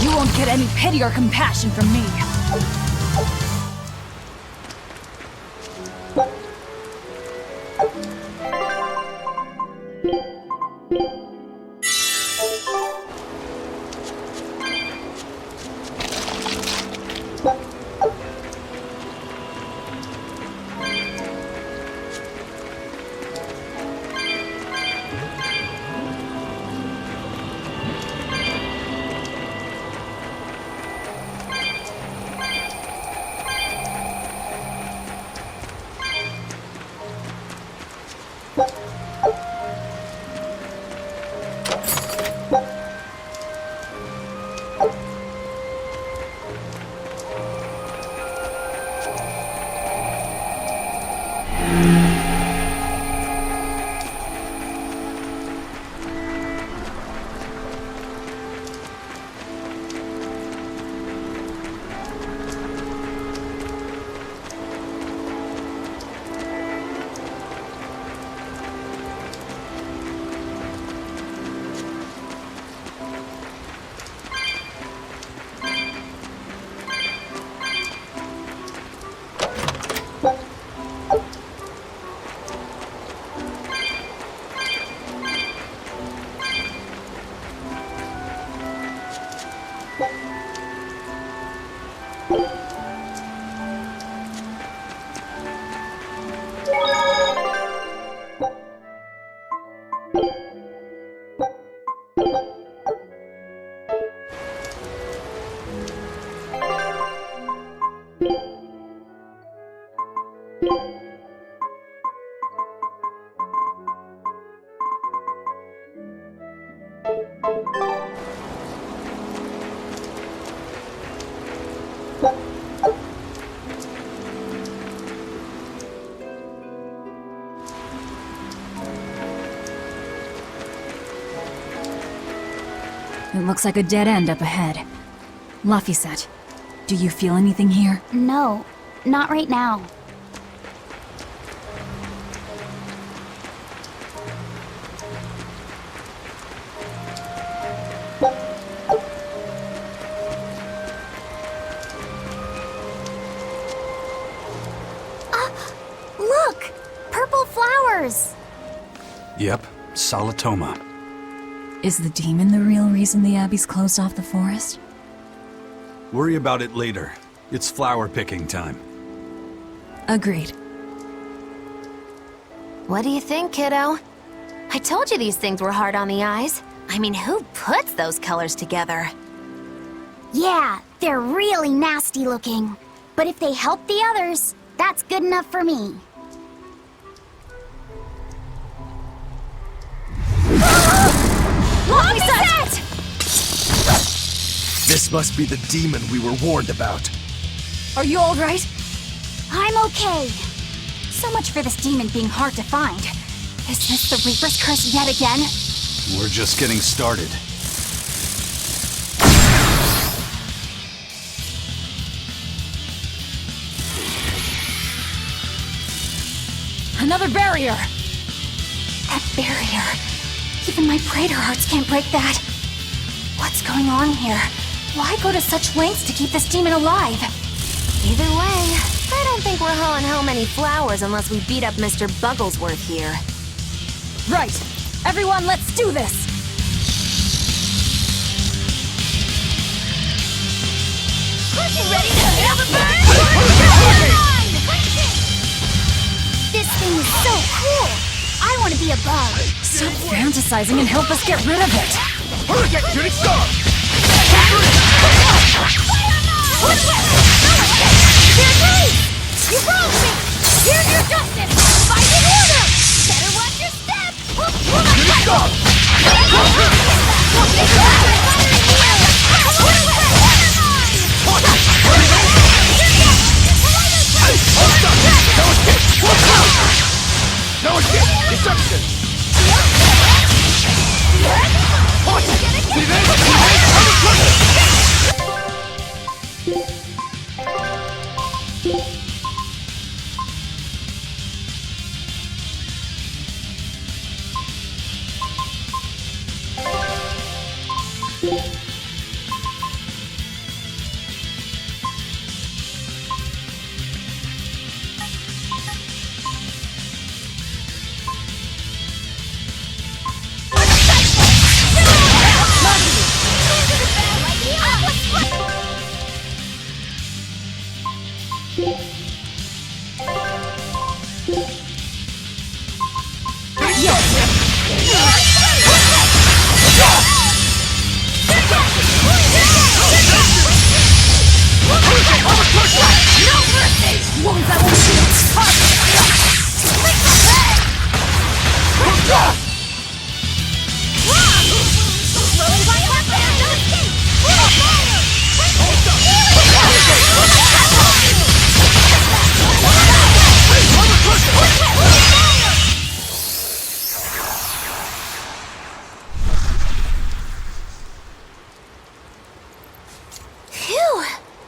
You won't get any pity or compassion from me. It looks like a dead end up ahead. Laphicet, do you feel anything here? No, not right now. Look! Purple flowers! Yep, Salatoma. Is the demon the real reason the Abbey's closed off the forest? Worry about it later. It's flower picking time. Agreed. what do you think, kiddo? I told you these things were hard on the eyes. I mean, who puts those colors together? Yeah, they're really nasty looking. But if they help the others, that's good enough for me. Laphicet! This must be the demon we were warned about. Are you all right? I'm okay. So much for this demon being hard to find. Is this the Reaper's curse yet again? We're just getting started. Another barrier! That barrier. Even my praetor hearts can't break that. What's going on here? Why go to such lengths to keep this demon alive? Either way, I don't think we're hauling home any flowers unless we beat up Mr. Bugglesworth here. Right! Everyone, let's do this! Ready to feel the burn? This thing is so cool! I want to be a bug! Stop fantasizing and help us get rid of it! Get shooting star! You broke me! Here's your justice! Fight in order! Better watch your step! Shooting star! No escape! Deception!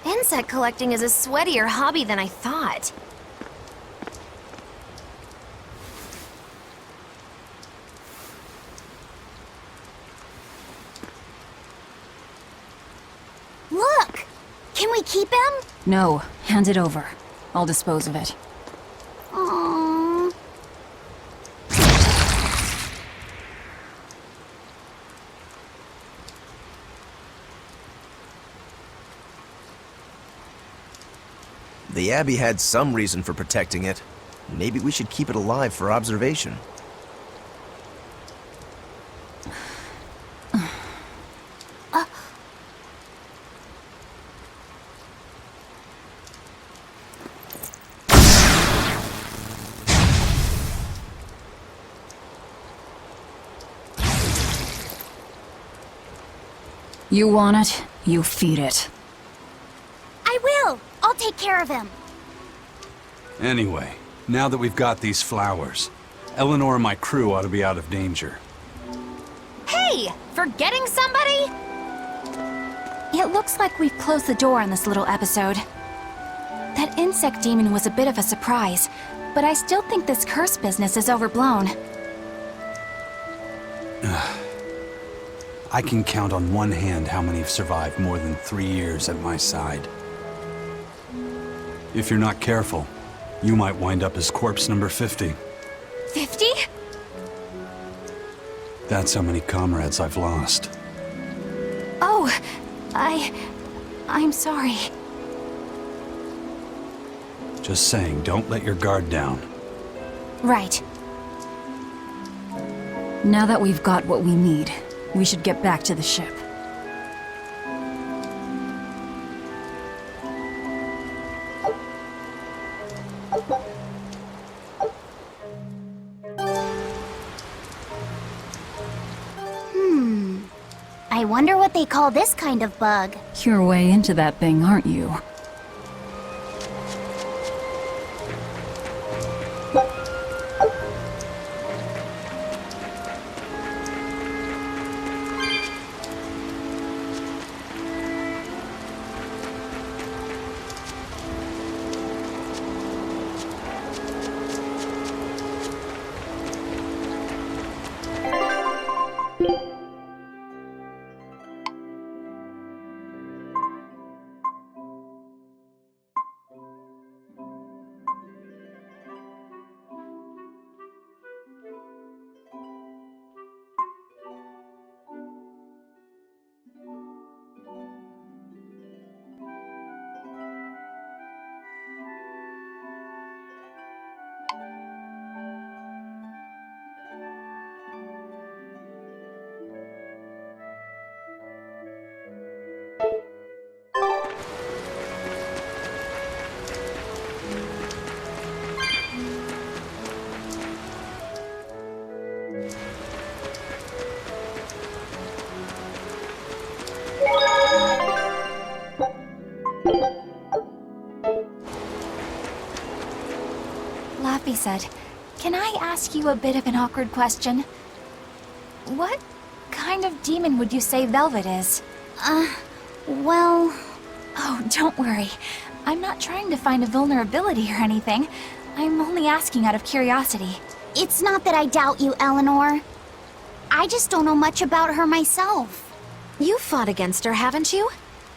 Insect collecting is a sweatier hobby than I thought. Look! Can we keep him? No, hand it over. I'll dispose of it. Aww. The Abbey had some reason for protecting it. Maybe we should keep it alive for observation. You want it, you feed it. I will! I'll take care of him. Anyway, now that we've got these flowers, Eleanor and my crew ought to be out of danger. Hey! Forgetting somebody? It looks like we've closed the door on this little episode. That insect demon was a bit of a surprise, but I still think this curse business is overblown. I can count on one hand how many have survived more than 3 years at my side. If you're not careful, you might wind up as corpse number 50. 50? That's how many comrades I've lost. Oh, I'm sorry. Just saying, don't let your guard down. Right. Now that we've got what we need, we should get back to the ship. I wonder what they call this kind of bug. You're way into that thing, aren't you? said. Can I ask you a bit of an awkward question? What kind of demon would you say Velvet is? Well... Oh, don't worry. I'm not trying to find a vulnerability or anything. I'm only asking out of curiosity. It's not that I doubt you, Eleanor. I just don't know much about her myself. You've fought against her, haven't you?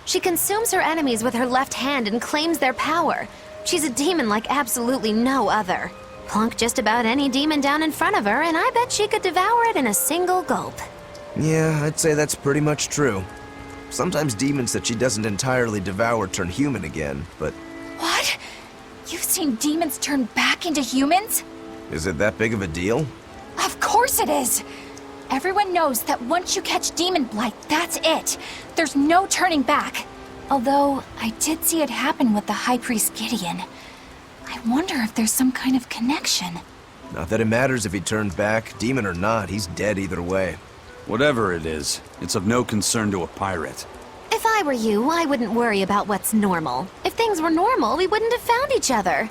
She consumes her enemies with her left hand and claims their power. She's a demon like absolutely no other. Plunk just about any demon down in front of her, and I bet she could devour it in a single gulp. Yeah, I'd say that's pretty much true. Sometimes demons that she doesn't entirely devour turn human again, but... What? You've seen demons turn back into humans? Is it that big of a deal? Of course it is! Everyone knows that once you catch Demon Blight, that's it. There's no turning back. Although, I did see it happen with the High Priest Gideon. I wonder if there's some kind of connection. Not that it matters if he turned back, demon or not, he's dead either way. Whatever it is, it's of no concern to a pirate. If I were you, I wouldn't worry about what's normal. If things were normal, we wouldn't have found each other.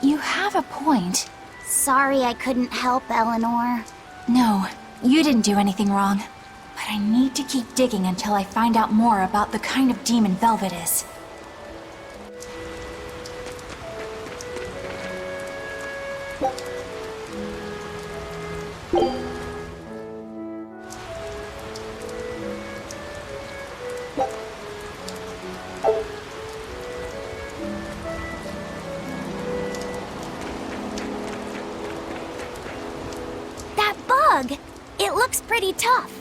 You have a point. Sorry I couldn't help, Eleanor. No, you didn't do anything wrong. But I need to keep digging until I find out more about the kind of demon Velvet is. It looks pretty tough.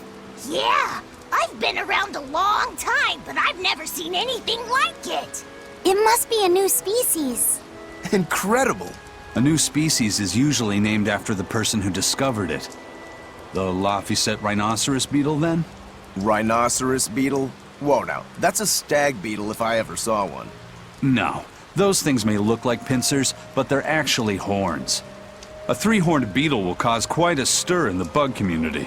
Yeah, I've been around a long time, but I've never seen anything like it. It must be a new species. Incredible! A new species is usually named after the person who discovered it. The Laphicet rhinoceros beetle, then? Rhinoceros beetle? Whoa now, that's a stag beetle if I ever saw one. No. Those things may look like pincers, but they're actually horns. A three-horned beetle will cause quite a stir in the bug community.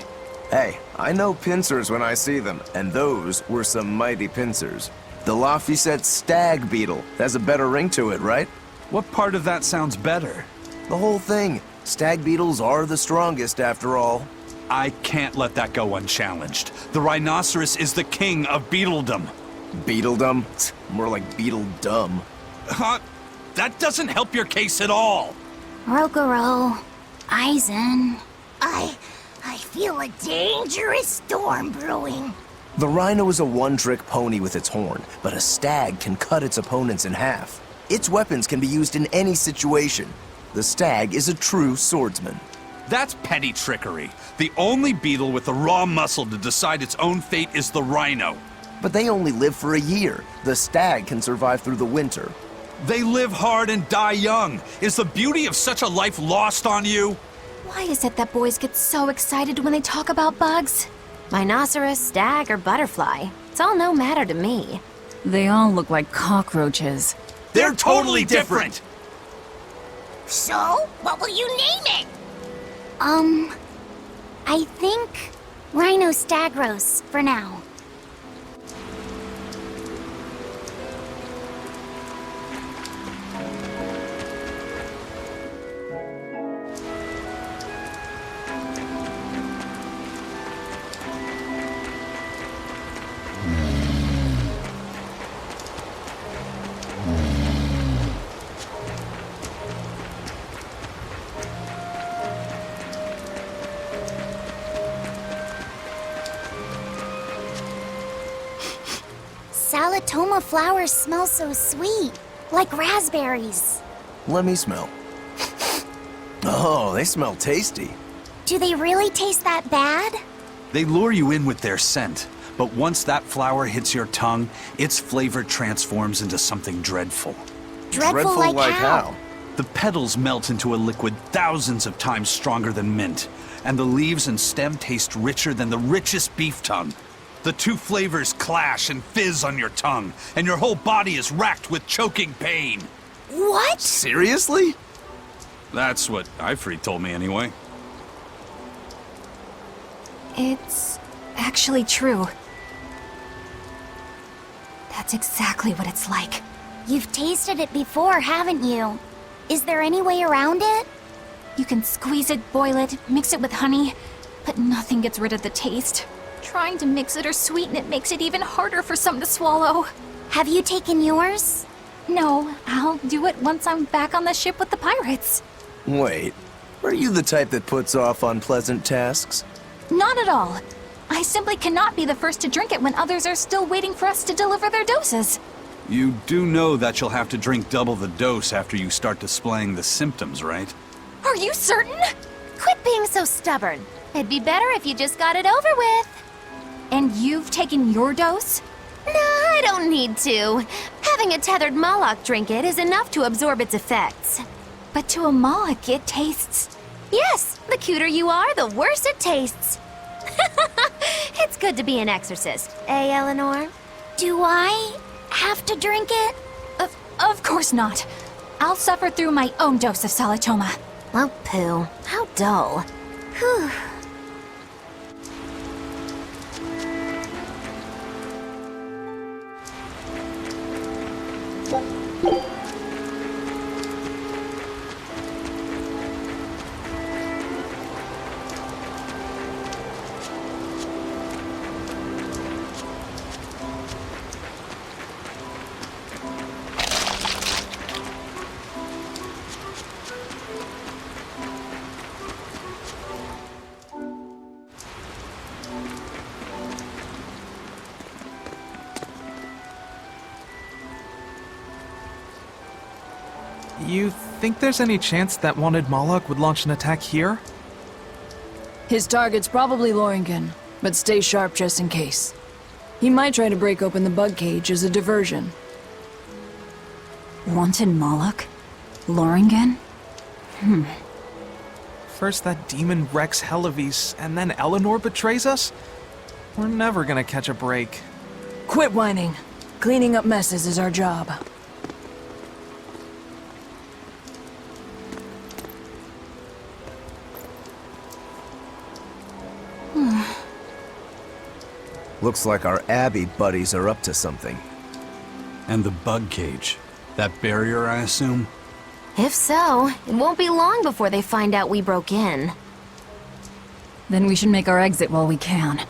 Hey, I know pincers when I see them, and those were some mighty pincers. The Laphicet stag beetle has a better ring to it, right? What part of that sounds better? The whole thing. Stag beetles are the strongest, after all. I can't let that go unchallenged. The rhinoceros is the king of beetledom. Beetledom? More like beetle-dumb. That doesn't help your case at all. Rokuro, Aizen. I feel a dangerous storm brewing. The rhino is a one-trick pony with its horn, but a stag can cut its opponents in half. Its weapons can be used in any situation. The stag is a true swordsman. That's petty trickery. The only beetle with the raw muscle to decide its own fate is the rhino. But they only live for a year. The stag can survive through the winter. They live hard and die young. Is the beauty of such a life lost on you? Why is it that boys get so excited when they talk about bugs? Rhinoceros, stag, or butterfly. It's all no matter to me. They all look like cockroaches. They're totally different! So, what will you name it? I think Rhinostagros for now. Salatoma flowers smell so sweet, like raspberries. Let me smell. Oh, they smell tasty. Do they really taste that bad? They lure you in with their scent, but once that flower hits your tongue, its flavor transforms into something dreadful. Dreadful like how? The petals melt into a liquid thousands of times stronger than mint, and the leaves and stem taste richer than the richest beef tongue. The two flavors clash and fizz on your tongue, and your whole body is racked with choking pain. What? Seriously? That's what Ifrit told me anyway. It's actually true. That's exactly what it's like. You've tasted it before, haven't you? Is there any way around it? You can squeeze it, boil it, mix it with honey, but nothing gets rid of the taste. Trying to mix it or sweeten it makes it even harder for some to swallow. Have you taken yours? No, I'll do it once I'm back on the ship with the pirates. Wait, are you the type that puts off unpleasant tasks? Not at all. I simply cannot be the first to drink it when others are still waiting for us to deliver their doses. You do know that you'll have to drink double the dose after you start displaying the symptoms, right? Are you certain? Quit being so stubborn. It'd be better if you just got it over with. And you've taken your dose? No, I don't need to. Having a tethered Moloch drink it is enough to absorb its effects. But to a Moloch, it tastes... Yes, the cuter you are, the worse it tastes. It's good to be an exorcist, eh, Eleanor? Do I have to drink it? Of course not. I'll suffer through my own dose of Salatoma. Oh, pooh. How dull. Whew. You think there's any chance that wanted Moloch would launch an attack here? His target's probably Loringen, but stay sharp just in case. He might try to break open the bug cage as a diversion. Wanted Moloch? Loringen? First that demon Rex Hellevese, and then Eleanor betrays us? We're never gonna catch a break. Quit whining. Cleaning up messes is our job. Looks like our Abbey buddies are up to something. And the bug cage. That barrier, I assume? If so, it won't be long before they find out we broke in. Then we should make our exit while we can.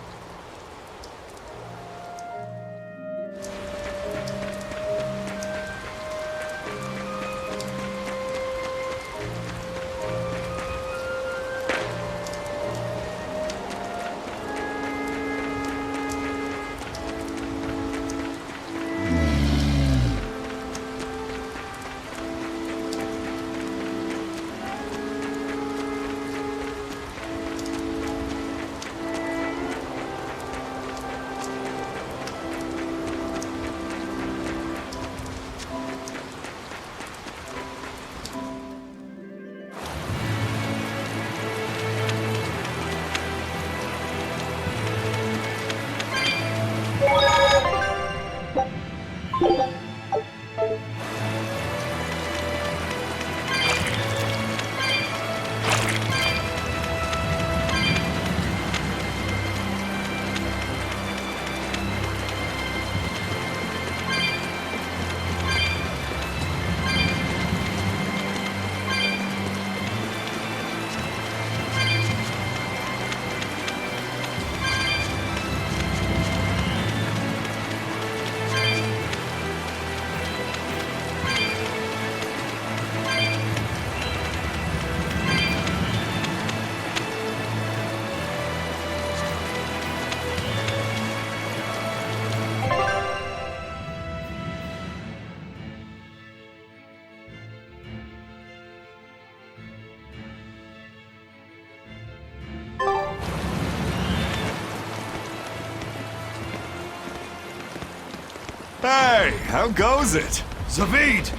Hey, how goes it? Zavid!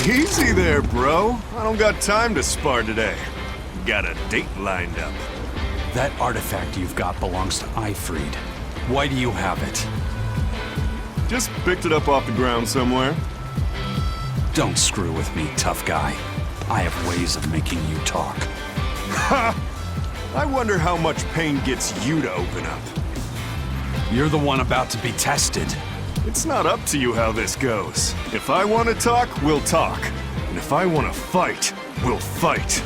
Easy there, bro. I don't got time to spar today. Got a date lined up. That artifact you've got belongs to Ifried. Why do you have it? Just picked it up off the ground somewhere. Don't screw with me, tough guy. I have ways of making you talk. Ha! I wonder how much pain gets you to open up. You're the one about to be tested. It's not up to you how this goes. If I want to talk, we'll talk. And if I want to fight, we'll fight.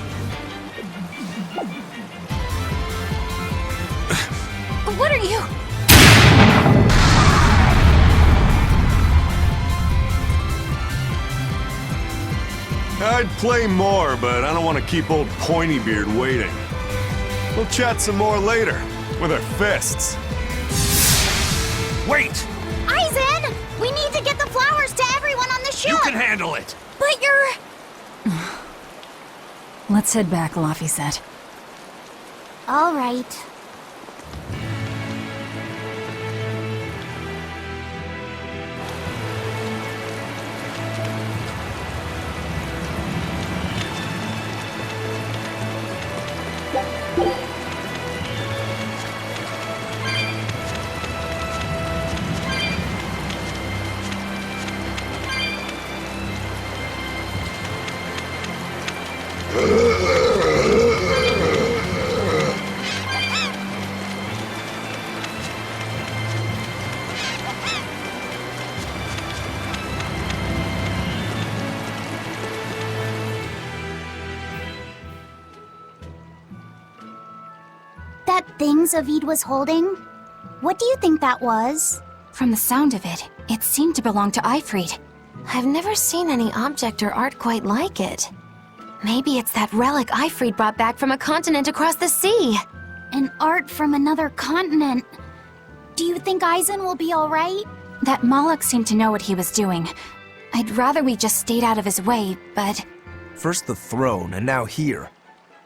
What are you? I'd play more, but I don't want to keep old Pointybeard waiting. We'll chat some more later, with our fists. Wait! Aizen! We need to get the flowers to everyone on the ship! You can handle it! But you're... Let's head back, Laffy said. All right. That thing Zavid was holding? What do you think that was? From the sound of it, it seemed to belong to Eifried. I've never seen any object or art quite like it. Maybe it's that relic Eifried brought back from a continent across the sea. An art from another continent. Do you think Aizen will be alright? That Moloch seemed to know what he was doing. I'd rather we just stayed out of his way, but... First the throne, and now here.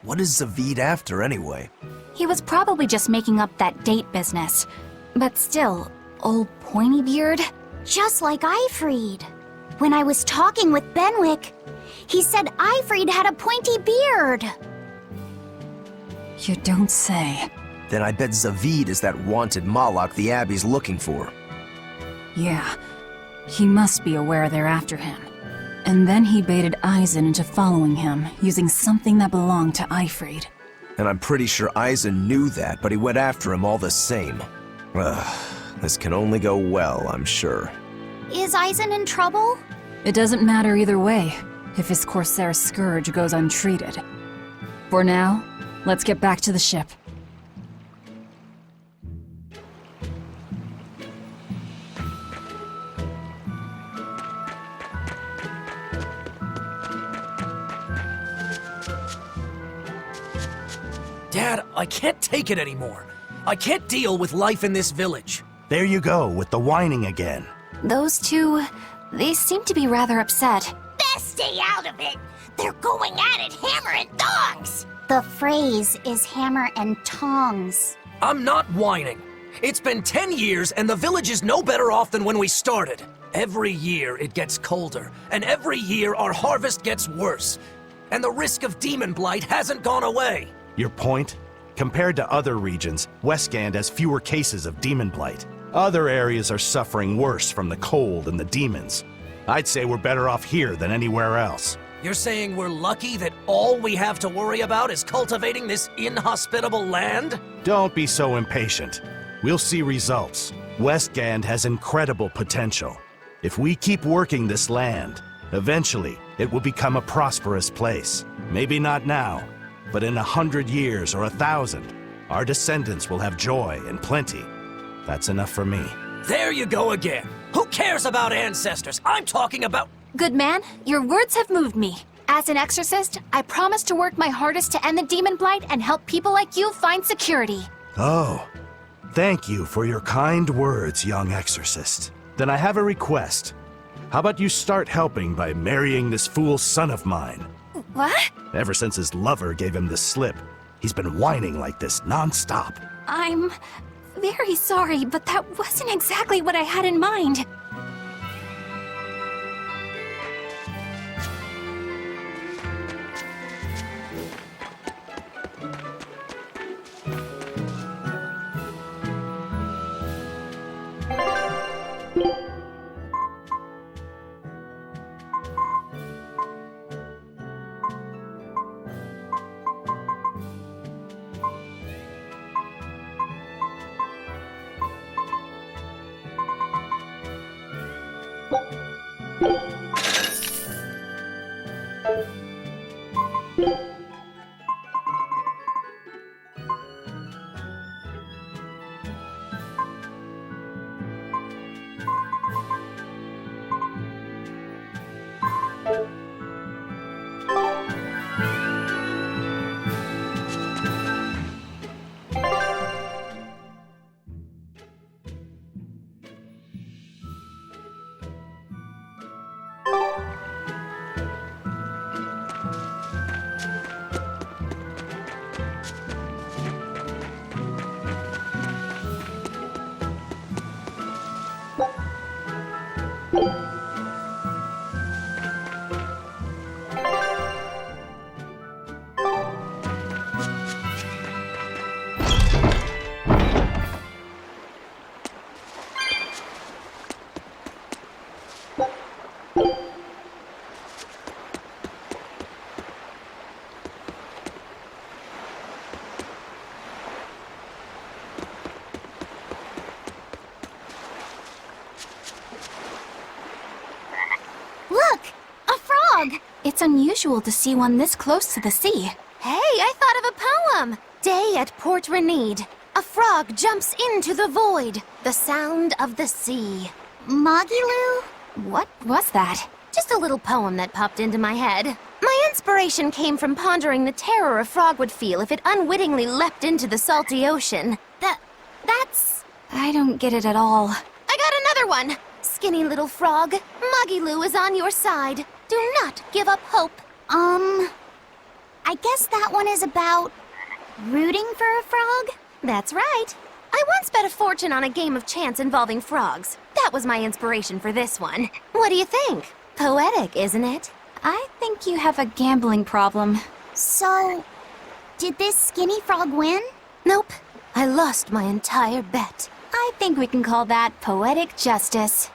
What is Zavid after, anyway? He was probably just making up that date business. But still, old Pointybeard? Just like Eifried. When I was talking with Benwick, he said Eifried had a pointy beard. You don't say. Then I bet Zavid is that wanted Moloch the Abbey's looking for. Yeah. He must be aware they're after him. And then he baited Aizen into following him, using something that belonged to Eifried. And I'm pretty sure Aizen knew that, but he went after him all the same. This can only go well, I'm sure. Is Aizen in trouble? It doesn't matter either way, if his Corsair scourge goes untreated. For now, let's get back to the ship. Dad, I can't take it anymore. I can't deal with life in this village. There you go, with the whining again. Those two, they seem to be rather upset. Best stay out of it. They're going at it hammer and tongs. The phrase is hammer and tongs. I'm not whining. It's been 10 years and the village is no better off than when we started. Every year it gets colder, and every year our harvest gets worse. And the risk of demon blight hasn't gone away. Your point? Compared to other regions, Westgand has fewer cases of demon blight. Other areas are suffering worse from the cold and the demons. I'd say we're better off here than anywhere else. You're saying we're lucky that all we have to worry about is cultivating this inhospitable land? Don't be so impatient. We'll see results. Westgand has incredible potential. If we keep working this land, eventually it will become a prosperous place. Maybe not now, but in 100 years or 1,000, our descendants will have joy and plenty. That's enough for me. There you go again. Who cares about ancestors? I'm talking about... Good man, your words have moved me. As an exorcist, I promise to work my hardest to end the demon blight and help people like you find security. Oh, thank you for your kind words, young exorcist. Then I have a request. How about you start helping by marrying this fool son of mine? What? Ever since his lover gave him the slip, he's been whining like this non-stop. I'm very sorry, but that wasn't exactly what I had in mind. It's unusual to see one this close to the sea. Hey, I thought of a poem! Day at Port Renede. A frog jumps into the void. The sound of the sea. Magilu? What was that? Just a little poem that popped into my head. My inspiration came from pondering the terror a frog would feel if it unwittingly leapt into the salty ocean. That's... I don't get it at all. I got another one! Skinny little frog, Magilu is on your side. Do not give up hope. I guess that one is about rooting for a frog? That's right. I once bet a fortune on a game of chance involving frogs. That was my inspiration for this one. What do you think? Poetic, isn't it? I think you have a gambling problem. So, did this skinny frog win? Nope. I lost my entire bet. I think we can call that poetic justice.